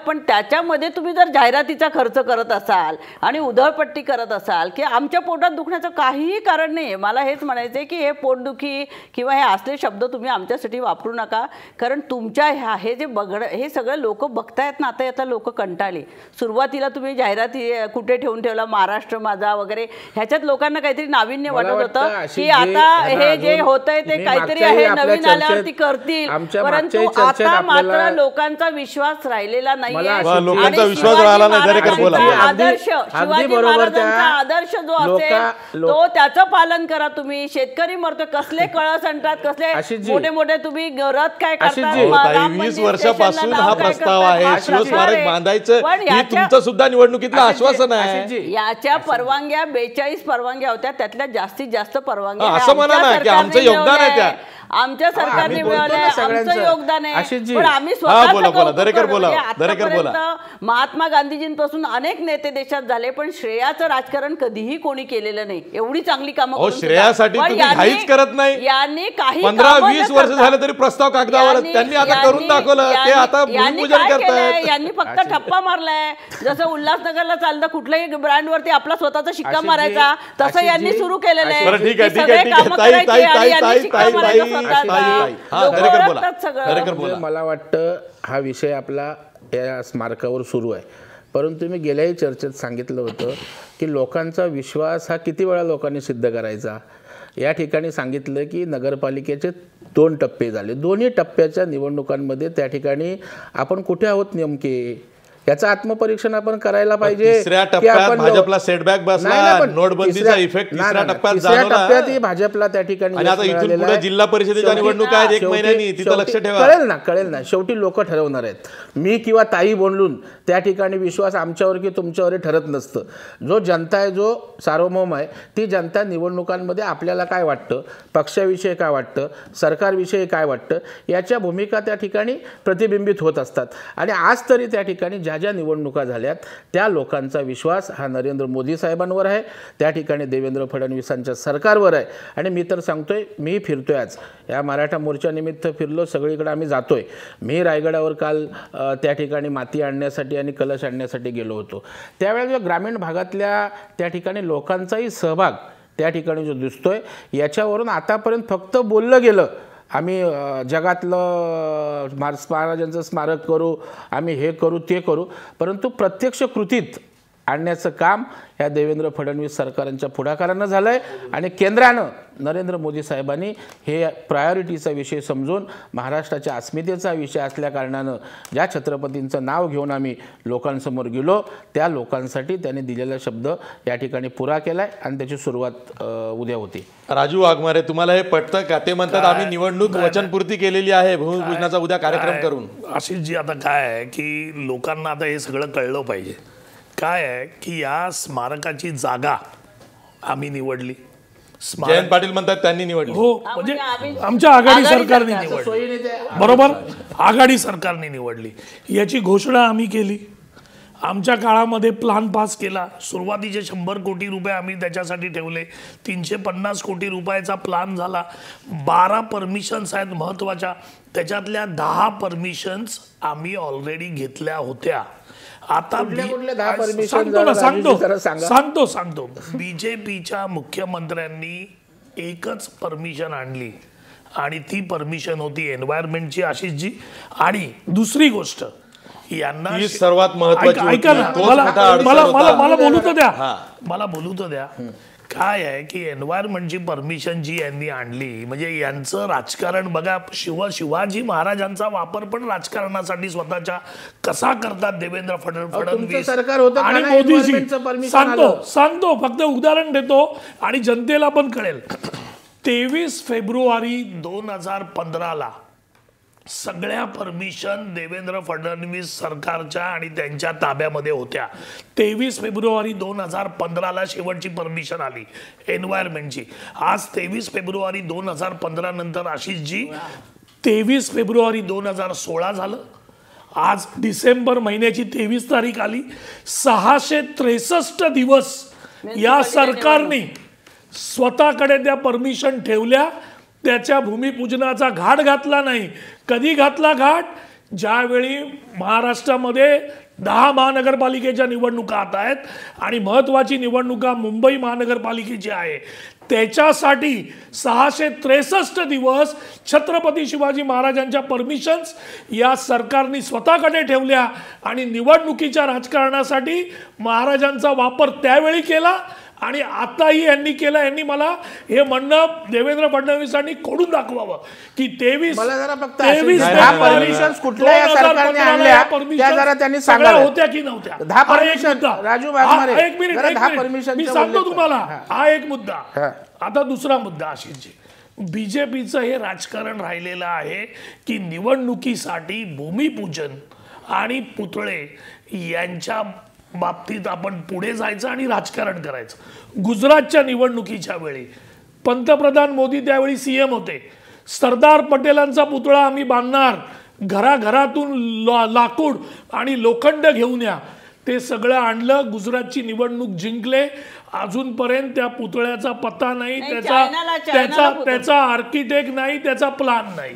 पण त्याच्यामध्ये तुम्ही जर जाहिरातीचा खर्च करत असाल आणि उधळपट्टी करत असाल की आमच्या पोटात दुखण्याचं काहीही कारण नाही आहे. मला हेच म्हणायचं आहे की हे पोटदुखी किंवा हे असले शब्द तुम्ही आमच्यासाठी वापरू नका, कारण तुमच्या हे जे हे सगळं लोक बघतायत ना, आता लोक कंटाळले. सुरुवातीला तुम्ही जाहिराती कुठे ठेवून ठेवला, महाराष्ट्र माझा वगैरे, ह्याच्यात लोकांना काहीतरी नाविन्य वाटत होतं की आता हे जे होतंय ते काहीतरी आहे, नवीन आल्यावरती करतील, परंतु आता मात्र लोकांचा विश्वास राहिलेला नाहीये. लोकांचा विश्वास राहिला नाही. दरेकर बोला. आदर्श शिवाजी महाराजांचा आदर्श जो असेल तो त्याचं पालन करा. तुम्ही शेतकरी मरतोय, कसले कळस आणतात, कसले मोठे मोठे तुम्ही रथ काय करता. 20 वर्षापासून हा प्रस्ताव आहे, शिवस्मारक बांधायचं, ही तुमचं सुद्धा निवडणुकीतलं आश्वासन आहे. याच्या परवानग्या 42 परवानग्या होत्या, त्यातल्या जास्तीत जास्त परवानग्या असं म्हणा ना की आमचं योगदान आहे त्या. आमच्या सरकारने मिळवलंय, आमचं योगदान आहे, पण आम्ही बोला. दरेकर बोला. दरेकर बोला. महात्मा गांधीजींपासून अनेक नेते देशात झाले, पण श्रेयाचं राजकारण कधीही कोणी केलेलं नाही. एवढी चांगली कामं श्रेयासाठी तुम्ही काहीच करत नाही. यांनी काही 15-20 वर्ष झाले तरी प्रस्ताव कागदावर, त्यांनी आता करून दाखवलं, ते आता भूमिपूजन करतायत. यांनी फक्त ठप्पा मारलाय. जसं उल्हासनगरला चालतं कुठल्याही ब्रँड वरती आपला स्वतःचा शिक्का मारायचा, तसं यांनी सुरू केलेलं आहे. मला वाटतं हा विषय आपला या स्मारकावर सुरू आहे, परंतु मी गेल्याही चर्चेत सांगितलं होतं की लोकांचा विश्वास हा किती वेळा लोकांनी सिद्ध करायचा. या ठिकाणी सांगितलं की नगरपालिकेचे 2 टप्पे झाले, दोन्ही टप्प्याच्या निवडणुकांमध्ये त्या ठिकाणी आपण कुठे आहोत नेमके, याचं आत्मपरीक्षण आपण करायला पाहिजे. तिसऱ्या टप्प्यात भाजपला सेटबॅक बसला, नोटबंदीचा इफेक्ट तिसऱ्या टप्प्यात टप्प्यात भाजपला त्या ठिकाणी आणि आता इथून पुढे जिल्हा परिषदेच्या निवडणुका आहेत 1 महिन्यानी, तिथं लक्ष ठेवा. कळेल ना शेवटी लोक ठरवणार आहेत. मी किंवा ताई बोलून त्या ठिकाणी विश्वास आमच्यावर की तुमच्यावर ठरत नसतं. जो जनता आहे, जो सार्वभौम आहे, ती जनता निवडणुकांमध्ये आपल्याला काय वाटतं, पक्षाविषयी काय वाटतं, सरकारविषयी काय वाटतं, याच्या भूमिका त्या ठिकाणी प्रतिबिंबित होत असतात. आणि आज तरी त्या ठिकाणी ज्या निवडणुका झाल्यात त्या लोकांचा विश्वास हा नरेंद्र मोदी साहेबांवर आहे, त्या ठिकाणी देवेंद्र फडणवीसांच्या सरकारवर आहे. आणि मी तर सांगतोय, मी फिरतोय, आज या मराठा मोर्चानिमित्त फिरलो, सगळीकडे आम्ही जातोय. मी रायगडावर काल त्या ठिकाणी माती आणण्यासाठी आणि कलश आणण्यासाठी गेलो होतो. त्यावेळेला ग्रामीण भागातल्या त्या ठिकाणी लोकांचाही सहभाग त्या ठिकाणी जो दिसतोय, याच्यावरून आतापर्यंत फक्त बोललं गेलं आम्ही जगातलं महाराजांचं स्मारक करू, आम्ही हे करू ते करू, परंतु प्रत्यक्ष कृतीत आणण्याचं काम या देवेंद्र फडणवीस सरकारांच्या पुढाकारानं झालं आहे. आणि केंद्रानं नरेंद्र मोदी साहेबांनी हे प्रायोरिटीचा विषय समजून महाराष्ट्राच्या अस्मितेचा विषय असल्या कारणानं ज्या छत्रपतींचं नाव घेऊन आम्ही लोकांसमोर गेलो, त्या लोकांसाठी त्यांनी दिलेला शब्द या ठिकाणी पुरा केला आहे आणि त्याची सुरुवात उद्या होती. राजू वाघमारे, तुम्हाला हे पटतं का? ते म्हणतात आम्ही निवडणूक वचनपूर्ती केलेली आहे भूमिपूजनाचा उद्या कार्यक्रम करून. आशिष जी, आता काय आहे की लोकांना आता हे सगळं कळलं पाहिजे. काय आहे की या स्मारकाची जागा आम्ही निवडली. जयंत पाटील म्हणतात त्यांनी निवडली. हो, म्हणजे आमच्या आघाडी सरकारने निवडली, बरोबर, आघाडी सरकारने निवडली. याची घोषणा आम्ही केली. आमच्या काळामध्ये प्लान पास केला. सुरुवातीचे 100 कोटी रुपये आम्ही त्याच्यासाठी ठेवले. 350 कोटी रुपयाचा प्लान झाला. 12 परमिशन्स आहेत महत्त्वाच्या, त्याच्यातल्या 10 परमिशन्स आम्ही ऑलरेडी घेतल्या होत्या. आता सांगतो बीजेपीच्या मुख्यमंत्र्यांनी एकच परमिशन आणली आणि ती परमिशन होती एन्व्हायरमेंटची, आशिषजी. आणि दुसरी गोष्ट, यांना सर्वात महत्त्वाची, ऐका ना, मला बोलू तर द्या. काय आहे की एन्व्हायरमेंटची परमिशन जी यांनी आणली, म्हणजे यांचं राजकारण बघा. शिवाजी महाराजांचा वापर पण राजकारणासाठी स्वतःच्या कसा करतात देवेंद्र फडणवीस सरकार होतं आणि का मोदीजी. environmentचं permission सांगतो फक्त उदाहरण देतो आणि जनतेला पण कळेल. 23 फेब्रुवारी 2015 सगळ्या परमिशन देवेंद्र फडणवीस सरकारच्या आणि त्यांच्या ताब्यामध्ये होत्या. 23 फेब्रुवारी 2015 शेवटची परमिशन आली एन्व्हायरमेंटची. आज 23 फेब्रुवारी 2015 नंतर आशिषजी 23 फेब्रुवारी 2016 झालं. आज डिसेंबर महिन्याची 23 तारीख आली. 663 दिवस या सरकारने स्वतःकडे त्या परमिशन ठेवल्या. त्याच्या भूमिपूजनाचा घाट घातला नाही. कधी घातला घाट? ज्यावेळी महाराष्ट्रामध्ये 10 महानगरपालिकेच्या निवडणुका आता आहेत आणि महत्त्वाची निवडणुका मुंबई महानगरपालिकेची आहे. त्याच्यासाठी 663 दिवस छत्रपती शिवाजी महाराजांच्या परमिशन्स या सरकारने स्वतःकडे ठेवल्या आणि निवडणुकीच्या राजकारणासाठी महाराजांचा वापर त्यावेळी केला आणि आताही यांनी केलं. यांनी मला हे म्हणणं देवेंद्र फडणवीसांनी खोडून दाखवावं की 23 होत्या की नव्हत्या. मी सांगतो तुम्हाला, हा एक मुद्दा. आता दुसरा मुद्दा आशिषजी, बीजेपीचं हे राजकारण राहिलेलं आहे की निवडणुकीसाठी भूमिपूजन आणि पुतळे यांच्या बाबतीत आपण पुढे जायचं आणि राजकारण करायचं. गुजरातच्या निवडणुकीच्या वेळी पंतप्रधान मोदी त्यावेळी CM होते. सरदार पटेलांचा पुतळा आम्ही बांधणार, घराघरातून लाकूड आणि लोखंड घेऊन या. ते सगळं आणलं, गुजरातची निवडणूक जिंकले. अजूनपर्यंत त्या पुतळ्याचा पत्ता नाही, त्याचा आर्किटेक्ट नाही, त्याचा प्लॅन नाही.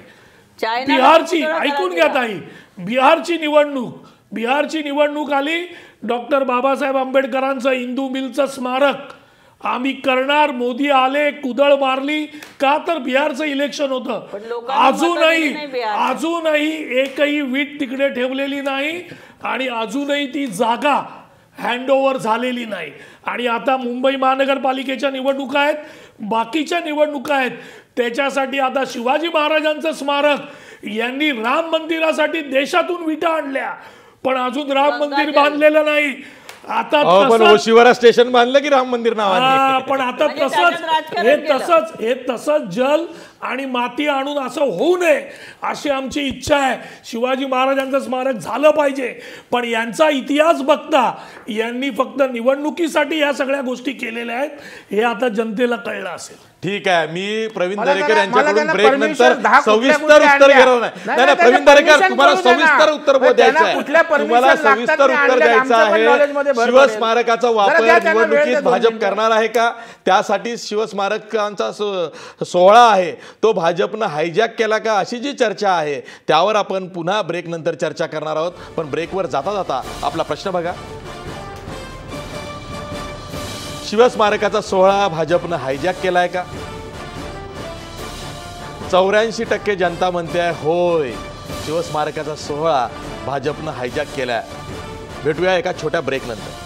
बिहारची, ऐकून घ्या ताई, बिहारची निवडणूक आली. डॉक्टर बाबासाहेब आंबेडकरांचं इंदू मिलचं स्मारक आम्ही करणार. मोदी आले, कुदळ मारली. का तर बिहारचं इलेक्शन होतं. अजूनही एकही वीट तिकडे ठेवलेली नाही आणि अजूनही ती जागा हँडओव्हर झालेली नाही. आणि आता मुंबई महानगरपालिकेच्या निवडणुका आहेत, बाकीच्या निवडणुका आहेत. त्याच्यासाठी आता शिवाजी महाराजांचं स्मारक यांनी राम मंदिरासाठी देशातून विटा आणल्या, पण अजून राम मंदिर बांधलेलं नाही. आता शिवरा स्टेशन बांधलं की राम मंदिर नावाने. पण आता तसंच जल आणि माती आणून असं होऊ नये अशी आमची इच्छा आहे. शिवाजी महाराजांचं स्मारक झालं पाहिजे, पण यांचा इतिहास बघता यांनी फक्त निवडणुकीसाठी या सगळ्या गोष्टी केलेल्या आहेत हे आता जनतेला कळलं असेल. ठीक आहे, मी प्रवीण दरेकर यांच्याकडून ब्रेक नंतर सविस्तर उत्तर घेणार नाही. प्रवीण दरेकर, तुम्हाला सविस्तर उत्तर द्यायचं आहे. तुम्हाला सविस्तर उत्तर द्यायचं आहे. शिवस्मारकाचा वापर निवडणुकीत भाजप करणार आहे का? त्यासाठी शिवस्मारकांचा सोहळा आहे तो भाजपनं हायजॅक केला का, अशी जी चर्चा आहे त्यावर आपण पुन्हा ब्रेक नंतर चर्चा करणार आहोत. पण ब्रेकवर जाता जाता आपला प्रश्न बघा. शिवस्मारकाचा सोहळा भाजपनं हायजॅक केलाय का? 84% जनता म्हणते होय, शिवस्मारकाचा सोहळा भाजपनं हायजॅक केलाय. भेटूया एका छोट्या ब्रेक नंतर.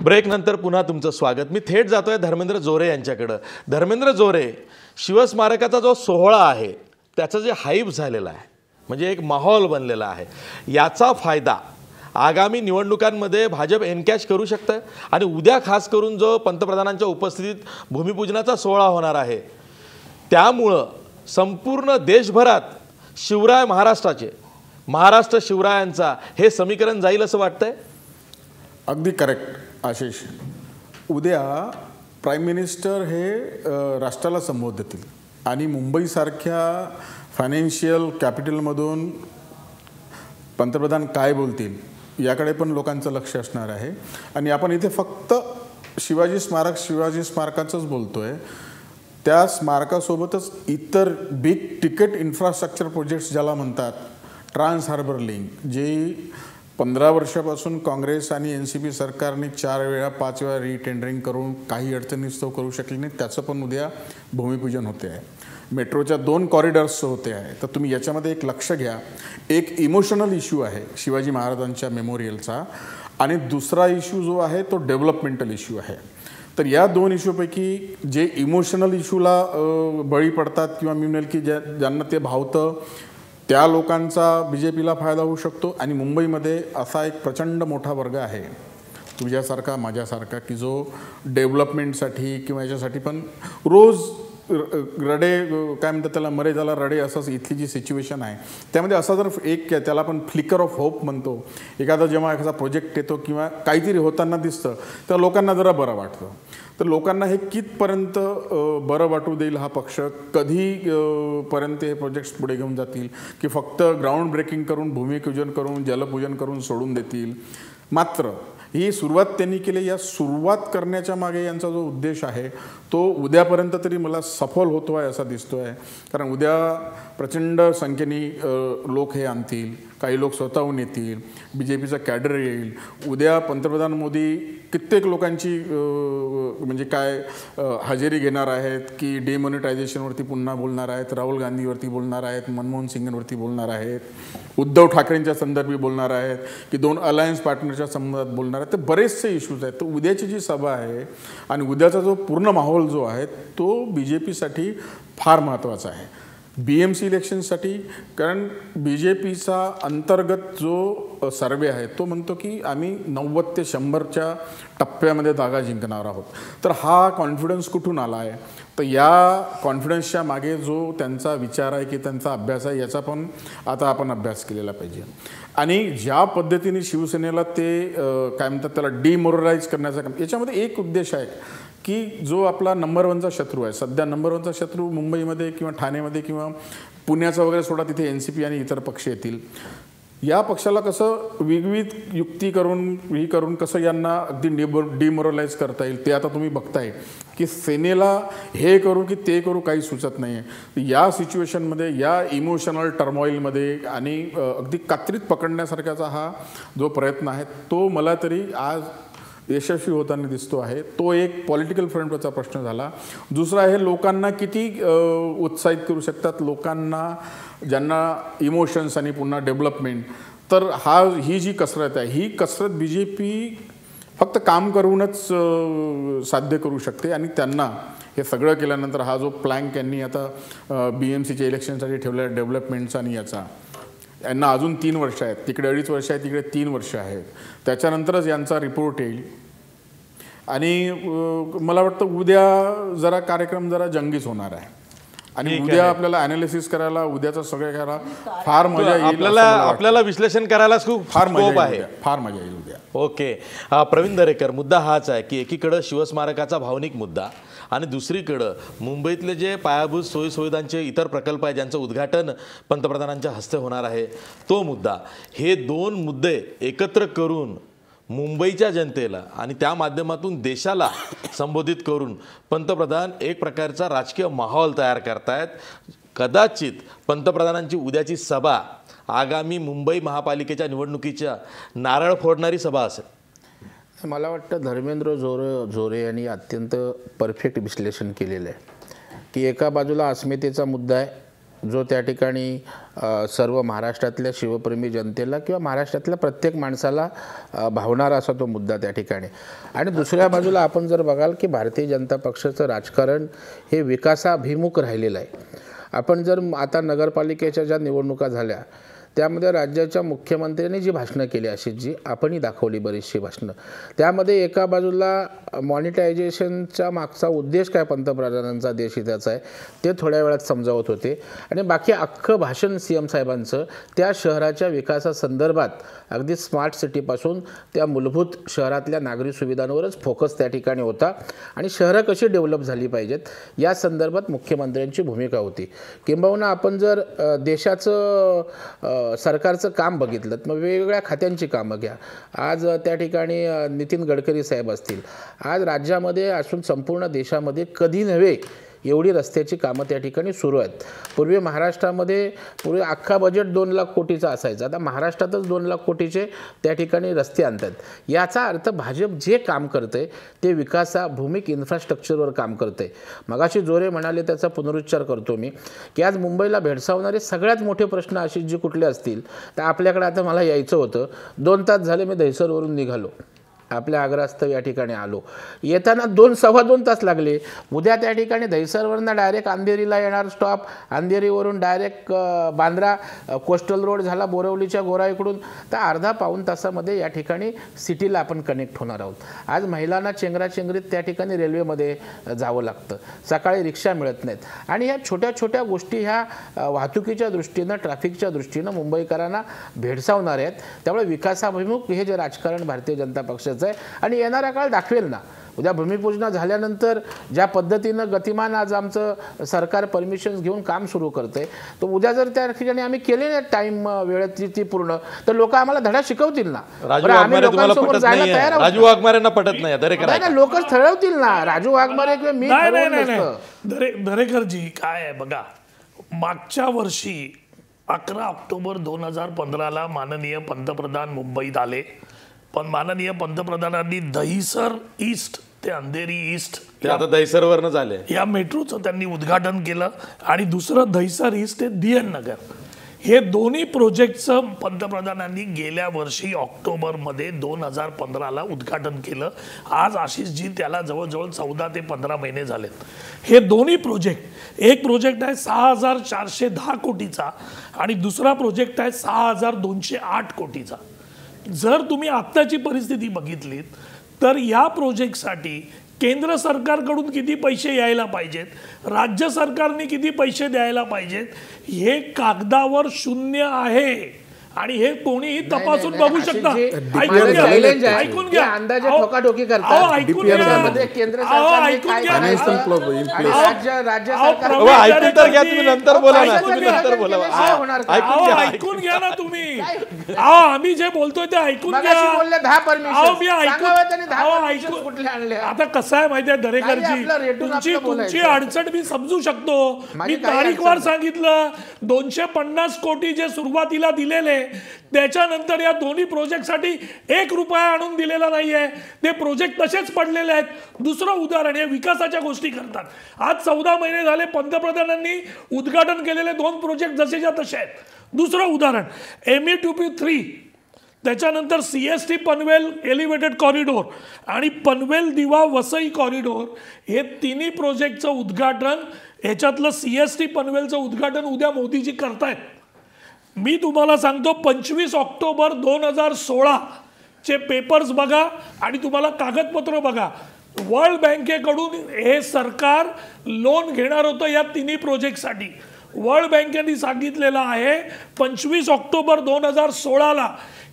ब्रेक नंतर पुन्हा तुमचं स्वागत. मी थेट जातोय धर्मेंद्र जोरे यांच्याकडं. धर्मेंद्र जोरे, शिवस्मारकाचा जो सोहळा आहे त्याचं जे हाईप झालेला आहे, म्हणजे एक माहोल बनलेला आहे, याचा फायदा आगामी निवडणुकांमध्ये भाजप एनकॅश करू शकतं. आणि उद्या खास करून जो पंतप्रधानांच्या उपस्थितीत भूमिपूजनाचा सोहळा होणार आहे त्यामुळं संपूर्ण देशभरात शिवराय महाराष्ट्र शिवरायांचा हे समीकरण जाईल असं वाटतंय. अगदी करेक्ट आशिष. उद्या प्राईम मिनिस्टर हे राष्ट्राला संबोधतील आणि मुंबईसारख्या फायनान्शियल कॅपिटलमधून पंतप्रधान काय बोलतील याकडे पण लोकांचं लक्ष असणार आहे. आणि आपण इथे फक्त शिवाजी स्मारकाचंच बोलतोय. त्या स्मारकासोबतच इतर बिग टिकेट इन्फ्रास्ट्रक्चर प्रोजेक्ट्स ज्याला म्हणतात, ट्रान्स हार्बर लिंक, जे 15 वर्षापासून काँग्रेस आणि NCP सरकारने 4 वेळा 5 वेळा रिटेंडरिंग करून काही अडचणीस्तव करू शकले नाही, त्याचं पण उद्या भूमिपूजन होते आहे. मेट्रोच्या 2 कॉरिडॉर्स होते आहे. तर तुम्ही याच्यामध्ये एक लक्ष घ्या, एक इमोशनल इश्यू आहे शिवाजी महाराजांच्या मेमोरियलचा आणि दुसरा इश्यू जो आहे तो डेव्हलपमेंटल इश्यू आहे. तर या 2 इश्यूपैकी जे इमोशनल इश्यूला बळी पडतात किंवा मी म्हणेल की ज्यांना ते भावतं त्या लोकांचा BJPला फायदा होऊ शकतो. आणि मुंबईमध्ये असा एक प्रचंड मोठा वर्ग आहे तुझ्यासारखा माझ्यासारखा की जो डेव्हलपमेंटसाठी किंवा याच्यासाठी पण रोज रडे काय म्हणतात त्याला मरे त्याला रडे असंच इथली जी सिच्युएशन आहे त्यामध्ये असा जर एक त्याला आपण फ्लिकर ऑफ होप म्हणतो, एखादा जेव्हा एखादा प्रोजेक्ट येतो किंवा काहीतरी होताना दिसतं तर लोकांना जरा बरं वाटतं. तर लोकांना हे कितपर्यंत बरं वाटू देईल हा पक्ष, कधी पर्यंत हे प्रोजेक्ट्स पुढे घेऊन जातील की फक्त ग्राउंड ब्रेकिंग करून भूमिपूजन करून जलपूजन करून सोडून देतील. मात्र ही सुरुवात त्यांनी केली. या सुरुवात करण्याच्या मागे यांचा जो उद्देश आहे तो उद्यापर्यंत तरी मला सफल होतो आहे असा दिसतो आहे. कारण उद्या प्रचंड संख्येने लोक हे आणतील, काही लोक स्वतःहून येतील, BJPचा कॅडर येईल. उद्या पंतप्रधान मोदी कित्येक लोकांची म्हणजे काय हजेरी घेणार आहेत की डिमॉनिटायझेशनवरती पुन्हा बोलणार आहेत, राहुल गांधीवरती बोलणार आहेत, मनमोहन सिंगांवरती बोलणार आहेत, उद्धव ठाकरेंच्या संदर्भी बोलणार आहेत की 2 अलायन्स पार्टनरच्या संबंधात बोलणार आहेत. तर बरेचसे इश्यूज आहेत. तर उद्याची जी सभा आहे आणि उद्याचा जो पूर्ण माहोल जो आहे तो BJPसाठी फार महत्त्वाचा आहे. BMC इलेक्शनसाठी, कारण BJPचा अंतर्गत जो सर्वे आहे तो म्हणतो की आम्ही 90 ते 100च्या टप्प्यामध्ये जागा जिंकणार आहोत. तर हा कॉन्फिडन्स कुठून आला आहे? तर या कॉन्फिडन्सच्या मागे जो त्यांचा विचार आहे की त्यांचा अभ्यास आहे याचा पण आता आपण अभ्यास केलेला पाहिजे. आणि ज्या पद्धतीने शिवसेनेला ते काय म्हणतात त्याला डिमोरलाइज करण्याचा काम, याच्यामध्ये एक उद्देश आहे की जो आपला नंबर 1चा शत्रू आहे, सध्या नंबर 1चा शत्रू मुंबईमध्ये किंवा ठाणेमध्ये किंवा पुण्याचा वगैरे सोडा, तिथे NCP आणि इतर पक्ष येतील. या पक्षाला कसं विविध युक्ती करून कसं यांना अगदी डिमोरलाइज करता येईल ते आता तुम्ही बघताय की सेनेला हे करू की ते करू काही सुचत नाही आहे. या सिच्युएशनमध्ये, या इमोशनल टर्मॉईलमध्ये आणि अगदी कात्रीत पकडण्यासारख्याचा हा जो प्रयत्न आहे तो मला तरी आज यशस्वी होताना दिसतो आहे. तो एक पॉलिटिकल फ्रंटवरचा प्रश्न झाला. दुसरा आहे लोकांना किती उत्साहित करू शकतात, लोकांना ज्यांना इमोशन्स आणि पुन्हा डेव्हलपमेंट. तर ही जी कसरत आहे ही कसरत BJP फक्त काम करूनच साध्य करू शकते. आणि त्यांना हे सगळं केल्यानंतर हा जो प्लॅन यांनी आता BMCच्या इलेक्शनसाठी ठेवला डेव्हलपमेंटचा आणि याचा, यांना अजून 3 वर्ष आहेत, तिकडे 2.5 वर्ष आहेत, तिकडे 3 वर्ष आहेत, त्याच्यानंतरच यांचा रिपोर्ट येईल. आणि मला वाटतं उद्या जरा कार्यक्रम जरा जंगीच होणार आहे आणि उद्या आपल्याला ॲनालिसिस करायला, उद्याचं सगळं करायला फार मजा येईल. आपल्याला विश्लेषण करायला खूप फार मजा आहे, फार मजा येईल उद्या. ओके. प्रवीण दरेकर, मुद्दा हाच आहे की एकीकडं शिवस्मारकाचा भावनिक मुद्दा आणि दुसरीकडं मुंबईतले जे पायाभूत सोयीसुविधांचे इतर प्रकल्प आहेत ज्यांचं उद्घाटन पंतप्रधानांच्या हस्ते होणार आहे तो मुद्दा. हे 2 मुद्दे एकत्र करून मुंबईच्या जनतेला आणि त्या माध्यमातून देशाला संबोधित करून पंतप्रधान एक प्रकारचा राजकीय माहोल तयार करतायत. कदाचित पंतप्रधानांची उद्याची सभा आगामी मुंबई महापालिकेच्या निवडणुकीच्या नारळ फोडणारी सभा असेल. मला वाटतं धर्मेंद्र जोरे यांनी अत्यंत परफेक्ट विश्लेषण केलेलं आहे की एका बाजूला अस्मितेचा मुद्दा आहे जो त्या ठिकाणी सर्व महाराष्ट्रातल्या शिवप्रेमी जनतेला किंवा महाराष्ट्रातल्या प्रत्येक माणसाला भावणारा असा तो मुद्दा त्या ठिकाणी. आणि दुसऱ्या बाजूला आपण जर बघाल की भारतीय जनता पक्षाचं राजकारण हे विकासाभिमुख राहिलेलं आहे. आपण जर आता नगरपालिकेच्या ज्या निवडणुका झाल्या त्यामध्ये राज्याच्या मुख्यमंत्र्यांनी जी भाषणं केली अशीची आपणही दाखवली बरीचशी भाषणं, त्यामध्ये एका बाजूला मॉनिटायझेशनचा मागचा उद्देश काय पंतप्रधानांचा देशहिताचा आहे ते थोड्या वेळात समजावत होते आणि बाकी अख्खं भाषण CM साहेबांचं त्या शहराच्या विकासासंदर्भात अगदी स्मार्ट सिटीपासून त्या मूलभूत शहरातल्या नागरी सुविधांवरच फोकस त्या ठिकाणी होता आणि शहरं कशी डेव्हलप झाली पाहिजेत या संदर्भात मुख्यमंत्र्यांची भूमिका होती. किंबहुना आपण जर देशाचं सरकारचं काम बघितलं मग वेगवेगळ्या खात्यांची कामं घ्या. आज त्या ठिकाणी नितीन गडकरी साहेब असतील, आज राज्यामध्ये असून संपूर्ण देशामध्ये कधी नव्हे एवढी रस्त्याची कामं त्या ठिकाणी सुरू आहेत. पूर्वी महाराष्ट्रामध्ये अख्खा बजेट 2 लाख कोटीचा असायचा. आता महाराष्ट्रातच 2 लाख कोटीचे त्या ठिकाणी रस्ते आणतात. याचा अर्थ भाजप जे काम करते ते भूमिक इन्फ्रास्ट्रक्चरवर काम करते. मगाशी जोरे म्हणाले त्याचा पुनरुच्चार करतो मी की आज मुंबईला भेडसावणारे सगळ्यात मोठे प्रश्न असे जे कुठले असतील तर आपल्याकडे आता मला यायचं होतं 2 तास झाले मी दहिसरवरून निघालो आपल्या आग्रास्तव या ठिकाणी आलो. येताना 2-2.25 तास लागले. उद्या त्या ठिकाणी दहिसरवरनं डायरेक्ट अंधेरीला येणार स्टॉप, अंधेरीवरून डायरेक्ट बांद्रा कोस्टल रोड झाला बोरवलीच्या गोरा इकडून तर अर्धा-पाऊण तासामध्ये या ठिकाणी सिटीला आपण कनेक्ट होणार आहोत. आज महिलांना चेंगराचेंगरीत त्या ठिकाणी रेल्वेमध्ये जावं लागतं, सकाळी रिक्षा मिळत नाहीत आणि ह्या छोट्या छोट्या गोष्टी ह्या वाहतुकीच्या दृष्टीनं ट्रॅफिकच्या दृष्टीनं मुंबईकरांना भेडसावणार आहेत. त्यामुळे विकासाभिमुख हे जे राजकारण भारतीय जनता पक्षाचं आहे आणि येणारा काळ दाखवेल ना. उद्या भूमिपूजन झाल्यानंतर ज्या पद्धतीनं गतिमान आज आमचं सरकार परमिशन्स घेऊन काम सुरू करते तर उद्या जर त्या ठिकाणी आम्ही केले नाही टाइम वेळेत ती पूर्ण तर लोक आम्हाला धडा शिकवतील ना. आम्ही लोकांसमोर जायला तयार आहोत. राजू वाघमारेंना पटत नाही, लोक ठरवतील ना. राजू वाघमारे किंवा मी दरेकरजी काय आहे बघा, मागच्या वर्षी 11 ऑक्टोबर 2015ला माननीय पंतप्रधान मुंबईत आले. पण माननीय पंतप्रधानांनी दहिसर ईस्ट ते अंधेरी ईस्ट ते आता दहिसरवरनं झाले या मेट्रोचं त्यांनी उद्घाटन केलं आणि दुसरं दहिसर ईस्ट ते DN नगर हे दोन्ही प्रोजेक्टचं पंतप्रधानांनी गेल्या वर्षी ऑक्टोबरमध्ये 2015ला उद्घाटन केलं. आज आशिषजी त्याला जवळजवळ 14 ते 15 महिने झालेत. हे दोन्ही प्रोजेक्ट, एक प्रोजेक्ट आहे 6,410 कोटीचा आणि दुसरा प्रोजेक्ट आहे 6,208 कोटीचा. जर तुम्ही आत्ताची परिस्थिती बघितलीत तर या प्रोजेक्टसाठी केंद्र सरकारकडून किती पैसे यायला पाहिजेत, राज्य सरकारने किती पैसे द्यायला पाहिजेत हे कागदावर शून्य आहे आणि हे कोणीही तपासून बघू शकता. ऐकून घ्या अंदाजे ठोकाठोकी करतात. ऐकून घ्या केंद्र सरकारने काय राज्य ऐकून घ्या ना तुम्ही. आम्ही जे बोलतोय ते ऐकून घ्या. आता कसं आहे माहितीये दरेकरजी, तुमची अडचण मी समजू शकतो. मी तारीखवार सांगितलं 250 कोटी जे सुरुवातीला दिलेले त्याच्यानंतर या दोन्ही प्रोजेक्टसाठी 1 रुपया आणून दिलेला नाहीये. ते प्रोजेक्ट तसेच पडलेले आहेत. दुसरं उदाहरण, हे विकासाच्या गोष्टी करतात. आज 14 महिने झाले पंतप्रधानांनी उद्घाटन केलेले 2 प्रोजेक्ट जसेच्या तसे आहेत. दुसरं उदाहरण ME2P3, त्याच्यानंतर CST पनवेल एलिव्हेटेड कॉरिडोर आणि पनवेल दिवा वसई कॉरिडोर हे तिन्ही प्रोजेक्टचं उद्घाटन, ह्याच्यातलं CST पनवेलचं उद्घाटन उद्या मोदीजी करतायत. मी तुम्हाला सांगतो 25 ऑक्टोबर 2016 चे पेपर्स बघा आणि तुम्हाला कागदपत्र बघा. वर्ल्ड बँकेकडून हे सरकार लोन घेणार होतं या तिन्ही प्रोजेक्टसाठी. वर्ल्ड बँकेने सांगितलेलं आहे 25 ऑक्टोबर 2016ला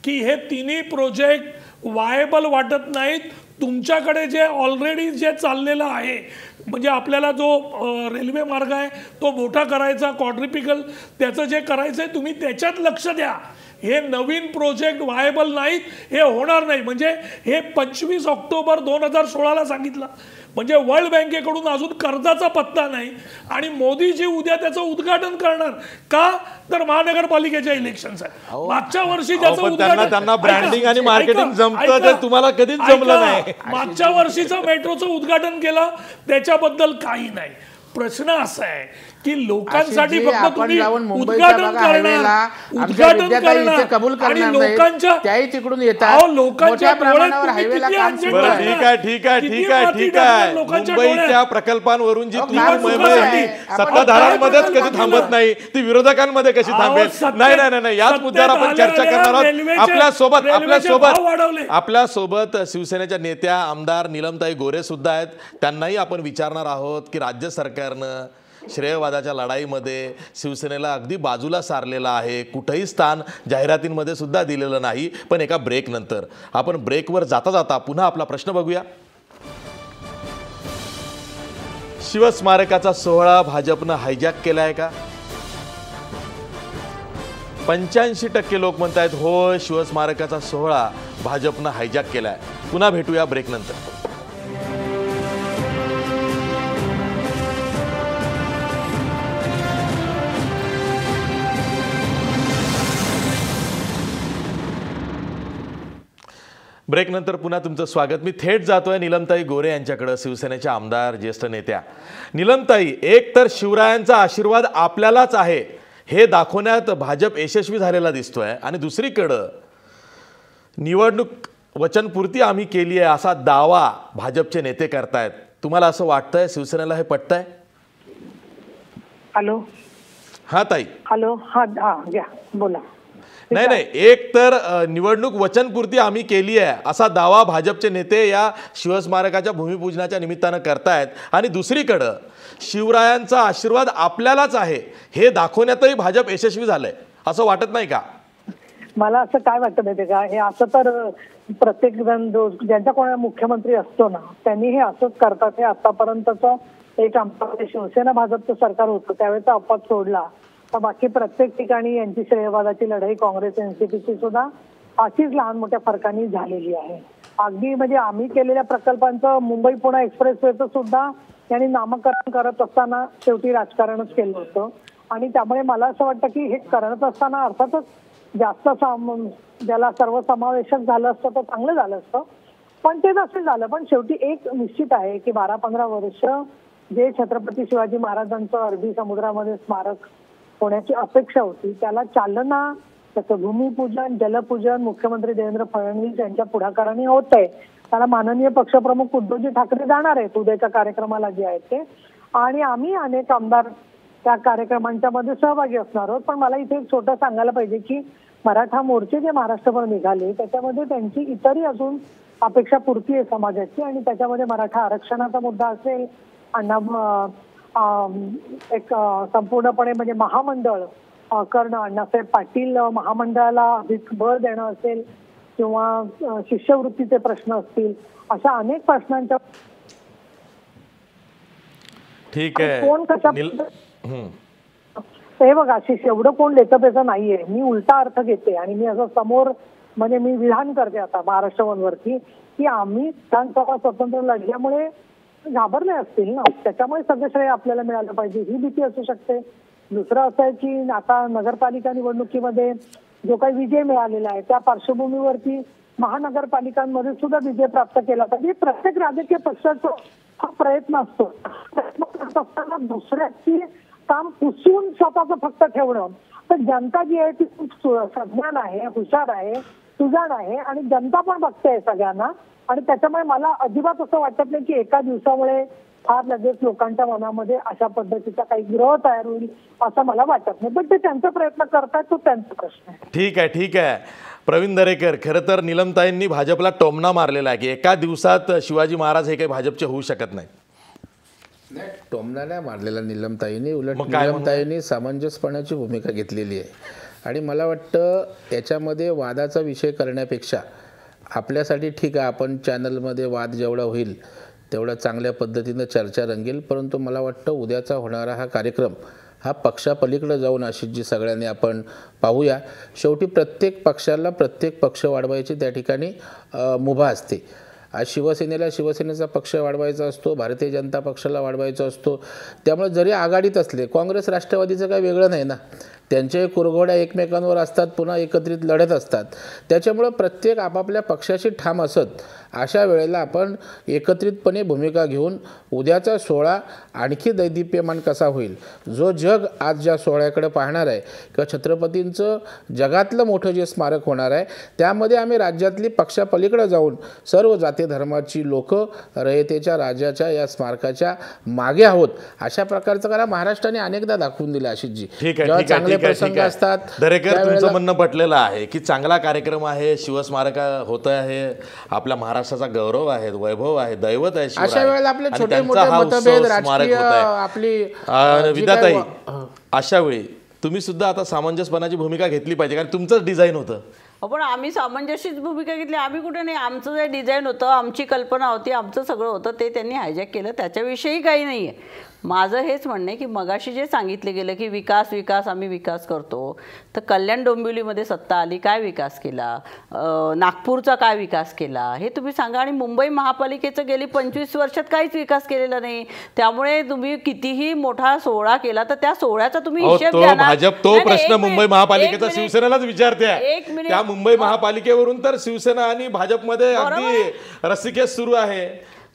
की हे तिन्ही प्रोजेक्ट वायबल वाटत नाहीत. तुमच्याकडे जे ऑलरेडी जे चाललेलं आहे म्हणजे आपल्याला जो रेल्वे मार्ग आहे तो मोठा करायचा, क्वाड्रिपिकल, त्याचं जे करायचं आहे तुम्ही त्याच्यात लक्ष द्या. हे नवीन प्रोजेक्ट वायबल नाहीत, हे होणार नाही. म्हणजे हे 25 ऑक्टोबर 2016ला सांगितलं. म्हणजे वर्ल्ड बँकेकडून अजून कर्जाचा पत्ता नाही आणि मोदीजी उद्या त्याचं उद्घाटन करणार का तर महानगरपालिकेच्या इलेक्शन्स आहेत. मागच्या वर्षी ज्याचं उद्घाटन, त्यांना ब्रँडिंग आणि मार्केटिंग जमतं ते तुम्हाला कधीच जमलं नाही. मागच्या वर्षीचं मेट्रोचं उद्घाटन केलं त्याच्याबद्दल काही नाही. प्रश्न असा आहे की लोकांसाठी फक्त तुम्ही उद्घाटन करणार आणि लोकांच्या तिकडून येतात लोकांच्या मुंबईच्या प्रकल्पांवरून जी सत्ताधाऱ्यांमध्येच कधी थांबत नाही ती विरोधकांमध्ये कशी थांबेल. नाही याच मुद्द्यावर आपण चर्चा करणार आहोत. आपल्यासोबत शिवसेनेच्या नेत्या आमदार नीलमताई गोरे सुद्धा आहेत. त्यांनाही आपण विचारणार आहोत की राज्य सरकारनं श्रेयवादाच्या लढाईमध्ये शिवसेनेला अगदी बाजूला सारलेला आहे. कुठेही स्थान जाहिरातींमध्ये सुद्धा दिलेलं नाही. पण एका ब्रेक नंतर आपण ब्रेकवर जाता जाता पुन्हा आपला प्रश्न बघूया. शिवस्मारकाचा सोहळा भाजपनं हायजॅक केलाय का? 85% लोक म्हणतायत होय, शिवस्मारकाचा सोहळा भाजपनं हायजॅक केलाय. पुन्हा भेटूया ब्रेक नंतर. ब्रेकनंतर पुन्हा तुमचं स्वागत. मी थेट जातोय नीलमताई गोरे यांच्याकडं, शिवसेनेच्या आमदार, ज्येष्ठ नेत्या. नीलमताई, एक तर शिवरायांचा आशीर्वाद आपल्यालाच आहे हे दाखवण्यात भाजप यशस्वी झालेला दिसतोय, आणि दुसरीकडं निवडणूक वचनपूर्ती आम्ही केली आहे असा दावा भाजपचे नेते करतायत. तुम्हाला असं वाटतंय, शिवसेनेला हे पटतंय? हॅलो. हा ताई. हॅलो. हा घ्या बोला. नाही, एक तर निवडणूक वचनपूर्ती आम्ही केली आहे असा दावा भाजपचे नेते या शिवस्मारकाच्या भूमिपूजनाच्या निमित्तानं करतायत, आणि दुसरीकडं शिवरायांचा आशीर्वाद आपल्यालाच आहे हे दाखवण्यातही भाजप यशस्वी झालंय, असं वाटत नाही का? मला असं काय वाटतं माहितीये का, हे असं तर प्रत्येक जण ज्यांचा कोणा मुख्यमंत्री असतो ना त्यांनी हे असंच करतात. हे आतापर्यंतचं एक आमचं शिवसेना भाजपचं सरकार होतं त्यावेळेचा अपवाद सोडला तर बाकी प्रत्येक ठिकाणी यांची श्रेयवादाची लढाई काँग्रेस एनसीपीची सुद्धा अशीच लहान मोठ्या फरकांनी झालेली आहे. अगदी म्हणजे आम्ही केलेल्या प्रकल्पांचं मुंबई पुणे एक्सप्रेसवेचं सुद्धा यांनी नामकरण करत असताना शेवटी राजकारणच केलं होतं, आणि त्यामुळे मला असं वाटतं की हे करत असताना अर्थातच जास्त ज्याला सर्वसमावेशक झालं असतं तर चांगलं झालं असतं, पण ते नसेल झालं. पण शेवटी एक निश्चित आहे की 12-15 वर्ष जे छत्रपती शिवाजी महाराजांचं अरबी समुद्रामध्ये स्मारक होण्याची अपेक्षा होती त्याला चालना, त्याचं भूमिपूजन, जलपूजन मुख्यमंत्री देवेंद्र फडणवीस यांच्या पुढाकाराने होत आहे. त्याला माननीय पक्षप्रमुख उद्धवजी ठाकरे जाणार आहेत उद्याच्या कार्यक्रमाला जे आहेत ते, आणि आम्ही अनेक आमदार त्या कार्यक्रमांच्या मध्ये सहभागी असणार आहोत. पण मला इथे एक छोटं सांगायला पाहिजे की मराठा मोर्चे जे महाराष्ट्रभर निघाले त्याच्यामध्ये त्यांची इतरही अजून अपेक्षा पूर्ती आहे समाजाची, आणि त्याच्यामध्ये मराठा आरक्षणाचा मुद्दा असेल, एक संपूर्णपणे म्हणजे महामंडळ करणं, अण्णासाहेब पाटील महामंडळाला अधिक बळ देणं असेल, किंवा शिष्यवृत्तीचे प्रश्न असतील, अशा अनेक प्रश्नांच्या ठीक आहे. कोण कशा हे बघा, एवढं कोण लेतं नाहीये. मी उलटा अर्थ घेते आणि मी असं समोर म्हणजे मी विधान करते आता महाराष्ट्र वनवरती की आम्ही विधानसभा स्वतंत्र लढल्यामुळे घाबरले असतील ना, त्याच्यामुळे सगळं श्रेय आपल्याला मिळालं पाहिजे ही भीती असू शकते. दुसरं असं आहे की आता नगरपालिका निवडणुकीमध्ये जो काही विजय मिळालेला आहे त्या पार्श्वभूमीवरती महानगरपालिकांमध्ये सुद्धा विजय प्राप्त केला पाहिजे. प्रत्येक राजकीय पक्षाचा हा प्रयत्न असतो असताना दुसऱ्याची काम पुसून स्वतःचं फक्त ठेवणं. तर जनता जी आहे ती खूप सज्ञान आहे, हुशार आहे, सुजाण आहे, आणि जनता पण बघते सगळ्यांना, आणि त्याच्यामुळे मला अजिबात असं वाटत नाही की एका दिवसामुळे फार लगेच लोकांच्या मनामध्ये अशा पद्धतीचा काही ग्रह तयार होईल असं मला वाटत नाही. पण ते त्यांचा प्रयत्न करतात, तो त्यांचा प्रश्न आहे. ठीक आहे. प्रवीण दरेकर, खरं तर नीलमताईंनी भाजपला टोमणा मारलेला आहे की एका दिवसात शिवाजी महाराज हे काही भाजपचे होऊ शकत नाही. टोमणा नाही मारलेला नीलमताईंनी, उलट नीलमताईंनी सामंजस्यपणाची भूमिका घेतलेली आहे. आणि मला वाटतं याच्यामध्ये वादाचा विषय करण्यापेक्षा आपल्यासाठी ठीक आहे, आपण चॅनलमध्ये वाद जेवढा होईल तेवढा चांगल्या पद्धतीनं चर्चा रंगेल, परंतु मला वाटतं उद्याचा होणारा हा कार्यक्रम हा पक्षापलीकडे जाऊन आशिषजी सगळ्यांनी आपण पाहूया. शेवटी प्रत्येक पक्षाला प्रत्येक पक्ष वाढवायची त्या ठिकाणी मुभा असते. आज शिवसेनेला शिवसेनेचा पक्ष वाढवायचा असतो, भारतीय जनता पक्षाला वाढवायचा असतो. त्यामुळे जरी आघाडीत असले, काँग्रेस राष्ट्रवादीचं काही वेगळं नाही ना, त्यांच्याही कुरघोड्या एकमेकांवर असतात, पुन्हा एकत्रित लढत असतात. त्याच्यामुळं प्रत्येक आपापल्या पक्षाशी ठाम असत अशा वेळेला आपण एकत्रितपणे भूमिका घेऊन उद्याचा सोहळा आणखी दैदिप्यमान कसा होईल, जो जग आज ज्या सोहळ्याकडे पाहणार आहे किंवा छत्रपतींचं जगातलं मोठं जे स्मारक होणार आहे त्यामध्ये आम्ही राज्यातली पक्षापलीकडे जाऊन सर्व जाती धर्माची लोक रयतेच्या राजाच्या या स्मारकाच्या मागे आहोत अशा प्रकारचं करा. महाराष्ट्राने अनेकदा दाखवून दिलं आशिषजी. चांगले प्रसंग असतात. दरेकर, तुमचं म्हणणं पटलेलं आहे की चांगला कार्यक्रम आहे, शिवस्मारक होत आहे, आपल्या महाराष्ट्राचा गौरव आहे, वैभव आहे, दैवत आहे. अशा वेळेला आपले छोटे मोठे मतभेद राजकीय आपली विद्याताई, अशा वेळी तुम्ही सुद्धा आता सामंजस्यपणाची भूमिका घेतली पाहिजे, कारण तुमचंच डिझाईन होतं. पण आम्ही सामंजस्यच भूमिका घेतली. आम्ही कुठे नाही, आमचं जे डिझाईन होतं, आमची कल्पना होती, आमचं सगळं होतं, ते त्यांनी हायजॅक केलं. त्याच्याविषयी काही नाही आहे. माझं हेच म्हणणं आहे की मगाशी जे सांगितले गेलं की विकास आम्ही विकास करतो, तर कल्याण डोंबिवलीमध्ये सत्ता आली, काय विकास केला, नागपूरचा काय विकास केला हे तुम्ही सांगा. आणि मुंबई महापालिकेचं गेली 25 वर्षात काहीच विकास केलेला नाही. त्यामुळे तुम्ही कितीही मोठा सोहळा केला तर त्या सोहळ्याचा तुम्ही हिशेब द्या ना. भाजप तो प्रश्न मुंबई महापालिकेचा शिवसेनेलाच विचारते. एक मिनिट, मुंबई महापालिकेवरून तर शिवसेना आणि भाजपमध्ये अगदी रस्सीखेच सुरू आहे.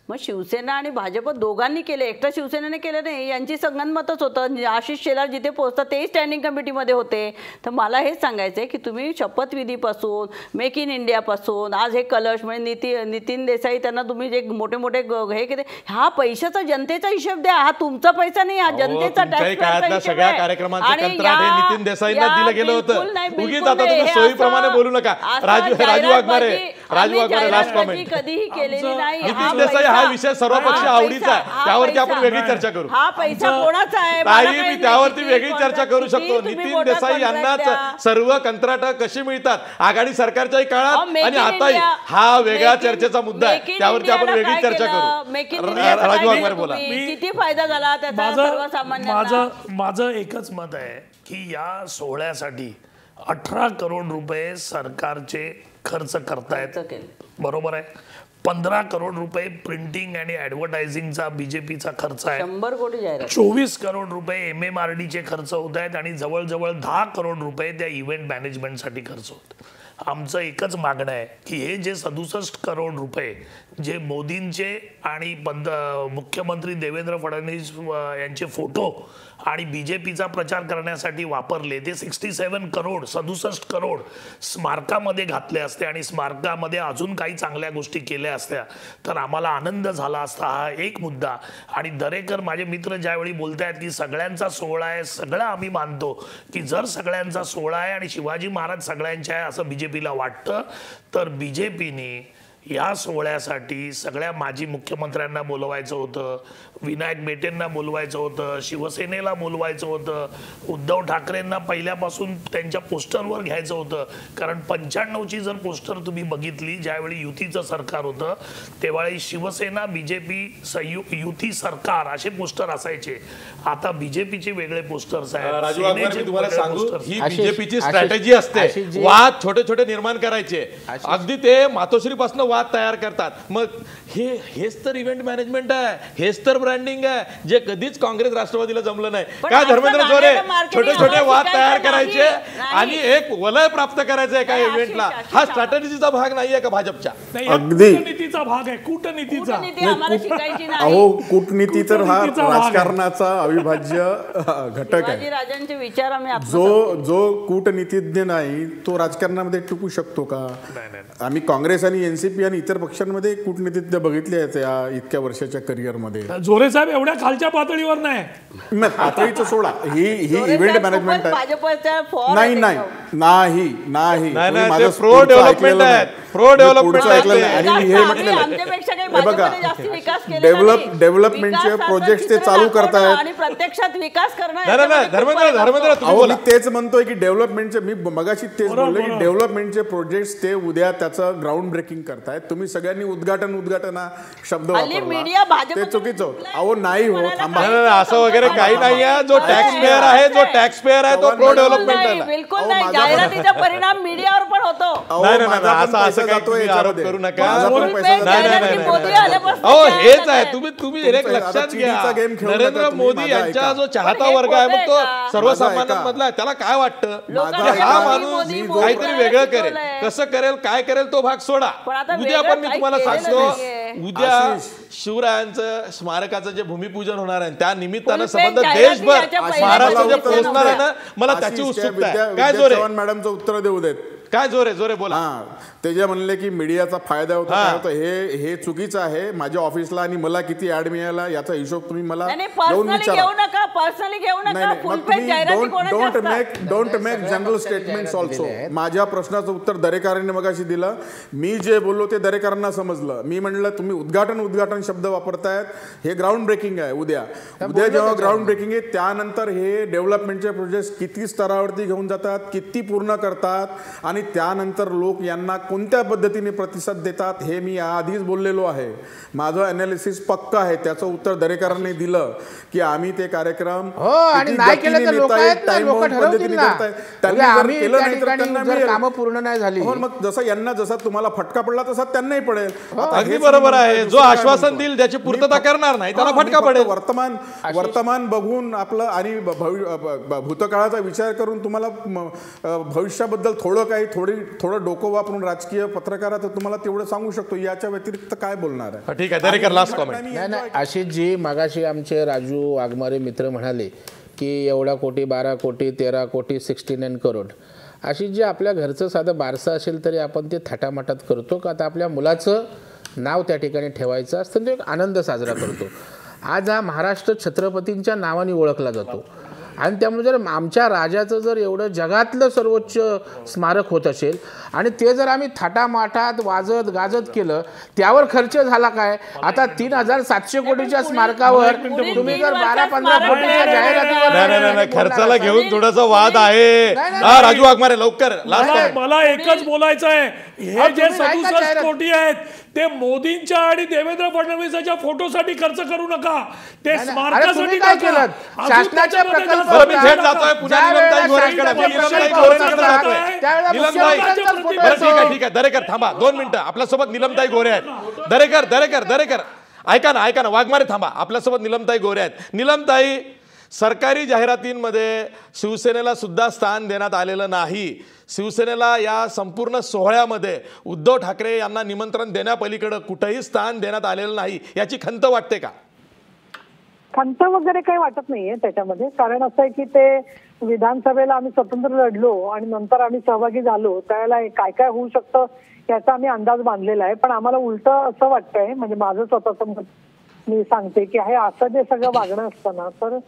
मग शिवसेना आणि भाजप दोघांनी केले, एकटा शिवसेनेने केलं नाही, यांची संगनमतच होतं. आशिष शेलार जिथे पोहोचतात तेही स्टँडिंग कमिटीमध्ये होते. तर मला हेच सांगायचं आहे की तुम्ही शपथविधीपासून मेक इन इंडियापासून आज हे कलश म्हणजे नितीन देसाई त्यांना तुम्ही जे मोठे मोठे हे केले, हा पैशाचा जनतेचा हिशोब द्या. हा तुमचा पैसा नाही, हा जनतेचा टॅक्स. सगळ्या कार्यक्रमांचं कंत्राट हे नितीन देसाईंना दिलं गेलं होतं. उगीच आता तुम्ही सोयीप्रमाणे बोलू नका. Raju Waghmare last comment. कधीही केलेली नाही. नितीन देसाई हा विषय सर्वपक्षीय आवडीचा आहे, त्यावरती आपण वेगळी चर्चा करू. हा पैसा कोणाचा आहे ताई, मी त्यावरती वेगळी चर्चा करू शकतो. नितीन देसाई यांनाच सर्व कंत्राट कशी मिळतात आघाडी सरकारच्याही काळात आणि आताही, हा वेगळा चर्चेचा मुद्दा आहे, त्यावरती आपण वेगळी चर्चा करू. राजू वाघमारे बोला. किती फायदा झाला त्याचा सर्वसामान्यांना? माझं एकच मत आहे की या सोहळ्यासाठी 18 करोड रुपये सरकारचे खर्च करतायत, बरोबर आहे. 15 करोड रुपये प्रिंटिंग आणि ऍडव्हर्टायझिंगचा बीजेपीचा खर्च आहे. 100 कोटी जाहिरात. 24 करोड रुपये MMRDचे खर्च होत आहेत आणि जवळजवळ 10 करोड रुपये त्या इव्हेंट मॅनेजमेंटसाठी खर्च होत. आमचं एकच मागणं आहे की हे जे 67 करोड रुपये जे मोदींचे आणि मुख्यमंत्री देवेंद्र फडणवीस यांचे फोटो आणि बीजेपीचा प्रचार करण्यासाठी वापरले, ते 67 करोड स्मारकामध्ये घातले असते आणि स्मारकामध्ये अजून काही चांगल्या गोष्टी केल्या असत्या तर आम्हाला आनंद झाला असता. हा एक मुद्दा. आणि दरेकर माझे मित्र ज्यावेळी बोलतायत की सगळ्यांचा सोहळा आहे, सगळं आम्ही मानतो की जर सगळ्यांचा सोहळा आहे आणि शिवाजी महाराज सगळ्यांचे आहे असं बीजेपीला वाटतं तर बीजेपीने या सोहळ्यासाठी सगळ्या माजी मुख्यमंत्र्यांना बोलवायचं होतं, विनायक मेटेंना बोलवायचं होतं, शिवसेनेला बोलवायचं होतं, उद्धव ठाकरेंना पहिल्यापासून त्यांच्या पोस्टरवर घ्यायचं होतं. कारण 95ची जर पोस्टर तुम्ही बघितली ज्यावेळी युतीचं सरकार होतं त्यावेळी शिवसेना बीजेपी युती सरकार असे पोस्टर असायचे. आता बीजेपीचे वेगळे पोस्टर्स आहेत. राजू वाघमारे, मी तुम्हाला सांगू, ही बीजेपीची स्ट्रॅटेजी असते. वाद छोटे छोटे निर्माण करायचे, अगदी ते मातोश्रीपासून वाद तयार करतात. मग हेच तर इव्हेंट मॅनेजमेंट आहे, हेच तर ब्रँडिंग आहे जे कधीच काँग्रेस राष्ट्रवादीला जमलं नाही. काय धर्मेंद्र जोरे छोटे छोटे वाद तयार करायचे आणि एक वलय प्राप्त करायचं एका इव्हेंटला, हा स्ट्रॅटेजीचा भाग नाहीये का भाजपच्या? अगदी कूटनीतीचा भाग आहे. कूटनीतीचा अहो, कूटनीती तर हा राजकारणाचा अविभाज्य घटक आहे. राजांचे विचार आम्ही जो कूटनीतिज्ञ नाही तो राजकारणामध्ये टिकू शकतो का? आम्ही काँग्रेस आणि एनसीपी आणि इतर पक्षांमध्ये कूटनीतिज्ञ बघितले आहेत या इतक्या वर्षाच्या करिअरमध्ये. जोरे साहेब एवढ्या खालच्या पातळीवर नाही, पातळीचं सोडा. ही इव्हेंट मॅनेजमेंट आहे. नाही नाही नाही नाही माझं प्रो डेव्हलपमेंट आहे, प्रो डेव्हलपमेंट ऐकलं आणि हे म्हटलेलं आहे बघा, डेव्हलपमेंटचे प्रोजेक्ट ते चालू करतायत आणि प्रत्यक्षात विकास करणं. धर्मेंद्र अहो, मी तेच म्हणतोय की डेव्हलपमेंटचे, मी मगाशी तेच बोलले की डेव्हलपमेंटचे प्रोजेक्ट ते उद्या त्याचं ग्राउंड ब्रेकिंग करतायत. तुम्ही सगळ्यांनी उद्घाटन शब्द वापरला, ते चुकीचं. अहो नाही हो, थांबा, असं वगैरे काही नाही आहे. जो टॅक्स पेअर आहे, जो टॅक्स पेअर आहे तो प्रो डेव्हलपमेंट आहे. बिलकुल नाही. जाहिरातीचा परिणाम मीडियावर पण होतो. असं काही आरोप करू नका. अहो, हेच आहे. तुम्ही एक लक्षात घ्या, नरेंद्र मोदी यांचा जो चाहता वर्ग आहे मग तो सर्वसामान्यांमधला आहे, त्याला काय वाटतं हा माणूस काहीतरी वेगळं करेल, कसं करेल, काय करेल तो भाग सोडा. उद्या पण मी तुम्हाला सांगतो, उद्या शिवरायांचं स्मारकाचं जे भूमिपूजन होणार आहे त्या निमित्तानं संबंध देशभर महाराष्ट्र जे पोहोचणार आहे ना, मला त्याची उत्सुकता आहे. काय जोरे मॅडमचं उत्तर देऊ देत. काय जोरे बोला. ते जे म्हणले की मीडियाचा फायदा होता, हे चुकीचं आहे. माझ्या ऑफिसला आणि मला किती ऍड मिळाला याचा हिशोब तुम्ही मला देऊन विचारा. Don't make general statements also. माझ्या प्रश्नाचं उत्तर दरेकरांनी मगाशी दिलं. मी जे बोललो ते दरेकरांना समजलं. मी म्हणलं तुम्ही उद्घाटन शब्द वापरतायत, हे ग्राउंड ब्रेकिंग आहे. उद्या जेव्हा ग्राउंड ब्रेकिंग आहे त्यानंतर हे डेव्हलपमेंटचे प्रोजेक्ट किती स्तरावरती घेऊन जातात, किती पूर्ण करतात आणि त्यानंतर लोक यांना कोणत्या पद्धतीने प्रतिसाद देतात हे मी आधीच बोललेलो आहे. माझं अनालिसिस पक्का आहे. त्याचं उत्तर दरेकरांनी दिलं की आम्ही ते कार्यक्रम पूर्ण नाही झाली. मग जसा तुम्हाला फटका पडला तसा त्यांनाही पडेल. अगदी बरोबर आहे. जो आश्वासन देईल त्याची पूर्तता करणार नाही त्याला फटका पडेल. वर्तमान बघून आपलं आणि भूतकाळाचा विचार करून तुम्हाला भविष्याबद्दल थोडं काही थोडं डोकं वापरून राजकीय पत्रकार तर तुम्हाला तेवढं सांगू शकतो, याच्या व्यतिरिक्त काय बोलणार आहे. ठीक आहे, दरेकर लास्ट कॉमेंट. नाही, अशी जी मगाशी आमचे राजू वाघमारे मित्र म्हणाले की एवढा कोटी, 12 कोटी, 13 कोटी, 69 करोड, अशी जी आपल्या घरचं साधं बारसं असेल तरी आपण ते थाटामाटात करतो का आता आपल्या मुलाचं नाव त्या ठिकाणी ठेवायचं असतं, तो एक आनंद साजरा करतो. आज हा महाराष्ट्र छत्रपतींच्या नावाने ओळखला जातो आणि त्यामुळे जर आमच्या राजाचं जर एवढं जगातलं सर्वोच्च स्मारक होत असेल आणि ते जर आम्ही थाटामाटात वाजत गाजत केलं, त्यावर खर्च झाला काय? आता 3,700 कोटीच्या स्मारकावर तुम्ही जर 12-15 कोटीच्या जाहिरातीवर नाही, खर्चाला घेऊन थोडासा वाद आहे. राजू वाघमारे लवकर लास्ट. मला एकच बोलायचं आहे, हे जे 67 कोटी आहेत ते मोदींच्या आणि देवेंद्र फडणवीसांच्या फोटोसाठी खर्च करू नका, ते स्मारकासाठी काय केलं? शासनाच्या मी थेट जातोय पुन्हा निलमताई गोऱ्यांकडे. ठीक आहे दरेकर थांबा 2 मिनिटं, आपल्यासोबत निलमताई गोरे आहेत. दरेकर ऐका ना वाघमारे थांबा, आपल्यासोबत निलमताई गोरे आहेत. निलमताई, सरकारी जाहिरातींमध्ये शिवसेनेला सुद्धा स्थान देण्यात आलेलं नाही. शिवसेनेला या संपूर्ण सोहळ्यामध्ये उद्धव ठाकरे यांना निमंत्रण देण्यापलीकडे कुठेही स्थान देण्यात आलेलं नाही, याची खंत वाटते का? खंत वगैरे काही वाटत नाहीये त्याच्यामध्ये. कारण असं आहे की ते विधानसभेला आम्ही स्वतंत्र लढलो आणि नंतर आम्ही सहभागी झालो, त्यावेळेला काय काय होऊ शकतं याचा आम्ही अंदाज बांधलेला आहे. पण आम्हाला उलट असं वाटतंय, म्हणजे माझं स्वतःचं मत मी सांगते की हे असं जे सगळं वागणं असतं ना, तर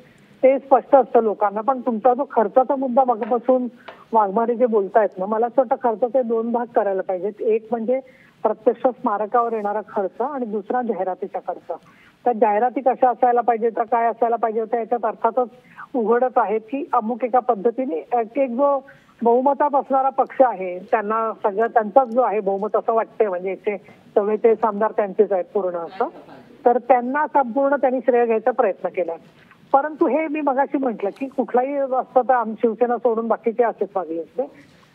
ते स्पष्ट असतं लोकांना. पण तुमचा जो खर्चाचा मुद्दा मगापासून वाघमारे जे बोलतायत ना, मला असं वाटतं खर्चाचे 2 भाग करायला पाहिजेत. एक म्हणजे प्रत्यक्ष स्मारकावर येणारा खर्च आणि दुसरा जाहिरातीचा खर्च. त्या जाहिराती कशा असायला पाहिजे, तर काय असायला पाहिजे होत्या याच्यात अर्थातच उघडच आहेत की अमुक एका पद्धतीने एक जो बहुमतात असणारा पक्ष आहे त्यांना सगळं त्यांचाच जो आहे बहुमत असं वाटतंय, म्हणजे 144 आमदार त्यांचेच आहेत पूर्ण असं, तर त्यांना संपूर्ण त्यांनी श्रेय घ्यायचा प्रयत्न केला. परंतु हे मी मगाशी म्हटलं की कुठलाही असतं तर शिवसेना सोडून बाकीचे असेच वागले असते.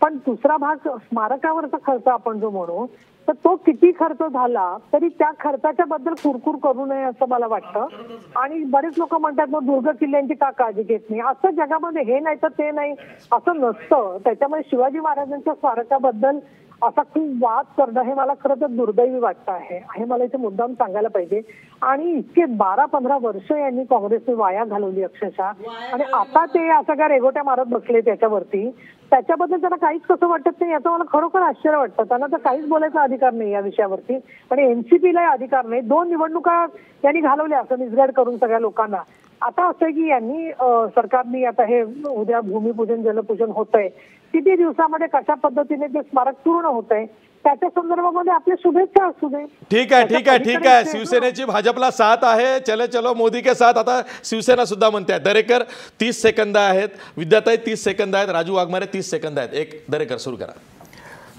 पण दुसरा भाग स्मारकावरचा खर्च आपण जो म्हणू, तर तो किती खर्च झाला तरी त्या खर्चाच्या बद्दल कुरकुर करू नये असं मला वाटतं. आणि बरेच लोक म्हणतात मग दुर्ग किल्ल्यांची का काळजी घेत नाही, असं जगामध्ये हे नाही तर ते नाही असं नसतं. त्याच्यामध्ये शिवाजी महाराजांच्या स्मारकाबद्दल असा खूप वाद करणं हे मला खरं तर दुर्दैवी वाटतं आहे, हे मला इथे मुद्दाम सांगायला पाहिजे. आणि इतके 12-15 वर्ष यांनी काँग्रेसने वाया घालवली अक्षरशः, आणि आता ते असं काय रेघोट्या मारत बसले त्याच्यावरती, त्याच्याबद्दल त्यांना काहीच कसं वाटत नाही याचं मला खरोखर आश्चर्य वाटतं. त्यांना तर काहीच बोलायचा अधिकार नाही या विषयावरती, आणि एनसीपीलाही अधिकार नाही. 2 निवडणुका यांनी घालवल्या असं मिसगाईड करून सगळ्या लोकांना. आता असं आहे की यांनी सरकारने आता हे उद्या भूमिपूजन जलपूजन होतंय, किती दिवसामध्ये कशा पद्धतीने ते स्मारक पूर्ण होतंय त्याच्या संदर्भामध्ये आपल्या शुभेच्छा असू दे. ठीक आहे. शिवसेनेची भाजपला साथ आहे, चलो मोदी के साथ. आता शिवसेना सुद्धा म्हणते. दरेकर 30 सेकंद आहेत, विद्याताई 30 सेकंद आहेत, राजू वाघमारे 30 सेकंद आहेत. एक दरेकर सुरू करा.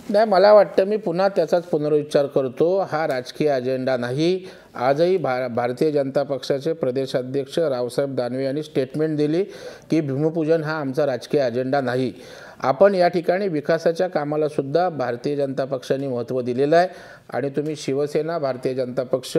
नाही, मला वाटतं मी पुन्हा त्याचाच पुनरुच्चार करतो, हा राजकीय अजेंडा नाही. आजही भारतीय जनता पक्षाचे प्रदेशाध्यक्ष रावसाहेब दानवे यांनी स्टेटमेंट दिली की भूमिपूजन हा आमचा राजकीय अजेंडा नाही. आपण या ठिकाणी विकासाच्या कामाला सुद्धा भारतीय जनता पक्षाने महत्त्व दिलेलं आहे आणि तुम्ही शिवसेना भारतीय जनता पक्ष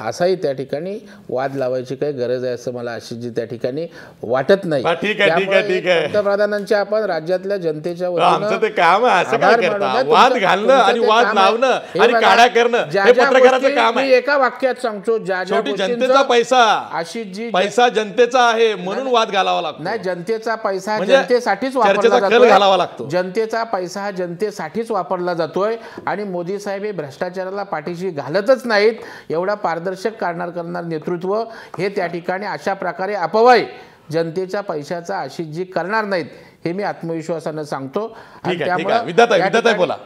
असाही त्या ठिकाणी वाद लावायची काही गरज आहे असं मला आशिषजी त्या ठिकाणी वाटत नाही. ठीक आहे. पंतप्रधानांच्या आपण राज्यातल्या जनतेच्या आमचं ते काम आहे, असं काय करता, वाद घालणं आणि वाद लावणं आणि काढा करणं हे पत्रकाराचं काम आहे. एका वाक्यात सांगतो, शेवटी जनतेचा पैसा, आशिषजी पैसा जनतेचा आहे म्हणून वाद घालावा लागतो. नाही, जनतेचा पैसा म्हणजे जनतेसाठीच वापरला कल घालावा लागतो. जनतेचा पैसा हा जनतेसाठीच वापरला जातोय आणि मोदी साहेब हे भ्रष्टाचाराला पाठीशी घालतच नाहीत. एवढा पारदर्शक करणार नेतृत्व हे त्या ठिकाणी अशा प्रकारे अपव्यय जनतेच्या पैशाचा आशिषजी करणार नाहीत हे मी आत्मविश्वासानं सांगतो. विद्याताई बोला.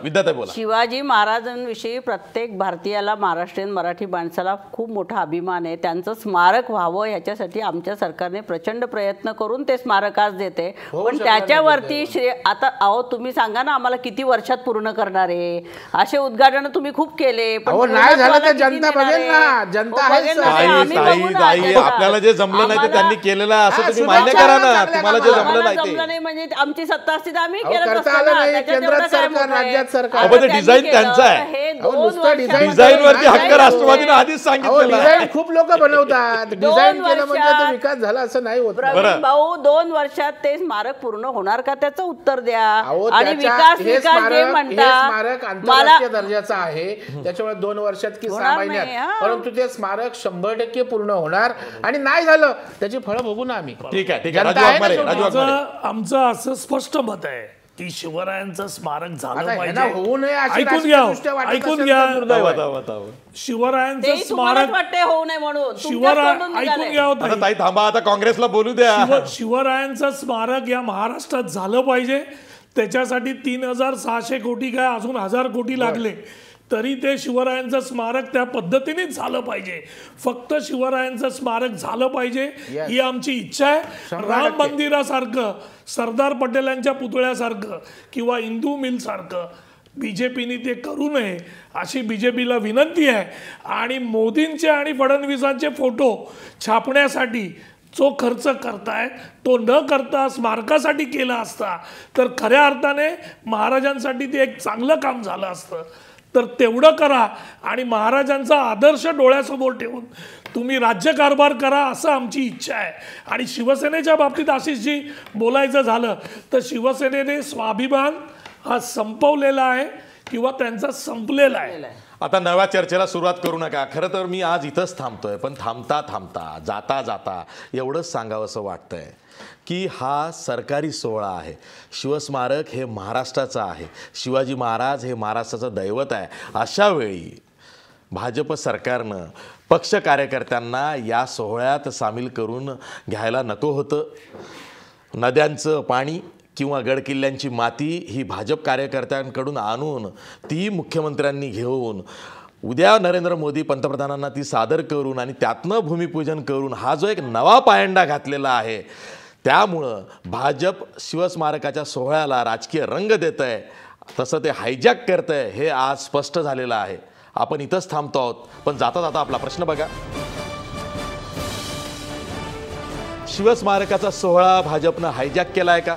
शिवाजी महाराजांविषयी प्रत्येक भारतीयाला, महाराष्ट्रीयन मराठी माणसाला खूप मोठा अभिमान आहे. त्यांचं स्मारक व्हावं ह्याच्यासाठी आमच्या सरकारने प्रचंड प्रयत्न करून ते स्मारक आज देते. पण त्याच्यावरती आता अहो तुम्ही सांगा ना आम्हाला किती वर्षात पूर्ण करणार आहे. असे उद्घाटन तुम्ही खूप केले, पण नाही झालं तर जनता बघेल ना. जनता आपल्याला जे जमलं नाही ते त्यांनी केलेलं असं तुम्ही मान्य करा ना. तुम्हाला जे जमलं नाही म्हणजे आमची सत्ता असती तर आम्ही अहो, केलंच करता असतं आलं ना. नाही. त्याच्यात केंद्रात एवढं काय सरकार, मोठं आहे? राज्यात सरकार. आता अहो, ते त्यांनी डिझाईन केलं. त्यांचं आहे. हे अहो, 2 नुसतं वर्षात डिझाईन डिझाईनवरती हक्क डिझाईन राष्ट्रवादीने आधीच अहो, सांगितलेलं आहे. डिझाईन खूप लोक बनवतात. डिझाईन केलं म्हणजे तो वर्षात विकास झाला असं नाही होत. प्रवीण भाऊ 2 वर्षात ते स्मारक पूर्ण होणार का त्याचं उत्तर द्या. अहो, आणि त्याच्या- विकास हे विकास जे स्मारक म्हणता मला आंतरराष्ट्रीय दर्जाचं आहे. त्याच्यामुळे 2 वर्षात की 6 होणार नाही, महिन्यात, हा. परंतु ते स्मारक 100% पूर्ण होणार आणि नाही झालं त्याची फळं बघू ना आम्ही. ठीक आहे, ठीक आहे. जनता राजू आहे वाघमारे, ना राजू वाघमारे. आमचं असं स्पष्ट मत आहे की शिवरायांचं स्मारक झालं आता पाहिजे. ह्यांना होऊ नये अशी ऐकून राजकीय घ्या, दृष्ट्या वाटत ऐकून असेल घ्या. तर दुर्दैव आहे. शिवरायांचं तेही तुम्हालाच स्मारक वाटते होऊ नये म्हणून तुमच्याच शिवराय तोंडून ऐकून निघालंय. घ्या होता आता ताई थांबा, आता काँग्रेसला बोलू द्या. शिवरायांचं स्मारक या महाराष्ट्रात झालं पाहिजे. त्याच्यासाठी 3600 कोटी काय अजून 1000 कोटी लागले तरी ते शिवरायांचं स्मारक त्या पद्धतीनेच झालं पाहिजे. फक्त शिवरायांचं स्मारक झालं पाहिजे ही आमची इच्छा आहे. 100% राम मंदिरासारखं, सरदार पटेलांच्या पुतळ्यासारखं किंवा इंदू मिल सारखं बीजेपीने ते करू नये अशी बीजेपीला विनंती आहे. आणि मोदींचे आणि फडणवीसांचे फोटो छापण्यासाठी जो खर्च करताय तो न करता स्मारकासाठी केला असता तर खऱ्या अर्थाने महाराजांसाठी ते एक चांगलं काम झालं असतं. तर तेवढं करा आणि महाराजांचा आदर्श डोळ्यासमोर ठेवून तुम्ही राज्यकारभार करा असं आमची इच्छा आहे. आणि शिवसेनेच्या बाबतीत आशिषजी बोलायचं झालं तर शिवसेनेने स्वाभिमान हा संपवलेला आहे किंवा त्यांचा संपलेला आहे. आता नव्या चर्चेला सुरुवात करू नका. खरं तर मी आज इथंच थांबतोय, पण थांबता थांबता जाता जाता एवढंच सांगावं असं वाटतंय की हा सरकारी सोहळा आहे. शिवस्मारक हे महाराष्ट्राचं आहे. शिवाजी महाराज हे महाराष्ट्राचं दैवत आहे. अशा वेळी भाजप सरकारनं पक्ष कार्यकर्त्यांना या सोहळ्यात सामील करून घ्यायला नको होतं. नद्यांचं पाणी किंवा गडकिल्ल्यांची माती ही भाजप कार्यकर्त्यांकडून आणून ती मुख्यमंत्र्यांनी घेऊन उद्या नरेंद्र मोदी पंतप्रधानांना ती सादर करून आणि त्यातनं भूमिपूजन करून हा जो एक नवा पायंडा घातलेला आहे, त्यामुळं भाजप शिवस्मारकाच्या सोहळ्याला राजकीय रंग देत आहे, तसं ते हायजॅक करत आहे हे आज स्पष्ट झालेलं आहे. आपण इथंच थांबतो आहोत, पण जाता जाता आपला प्रश्न बघा. शिवस्मारकाचा सोहळा भाजपनं हायजॅक केला आहे का?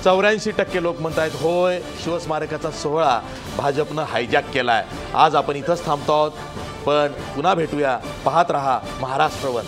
84% लोक म्हणतायत होय, शिवस्मारकाचा सोहळा भाजपनं हायजॅक केला आहे. आज आपण इथंच थांबतो आहोत, पण पुन्हा भेटूया. पाहत रहा महाराष्ट्र वन.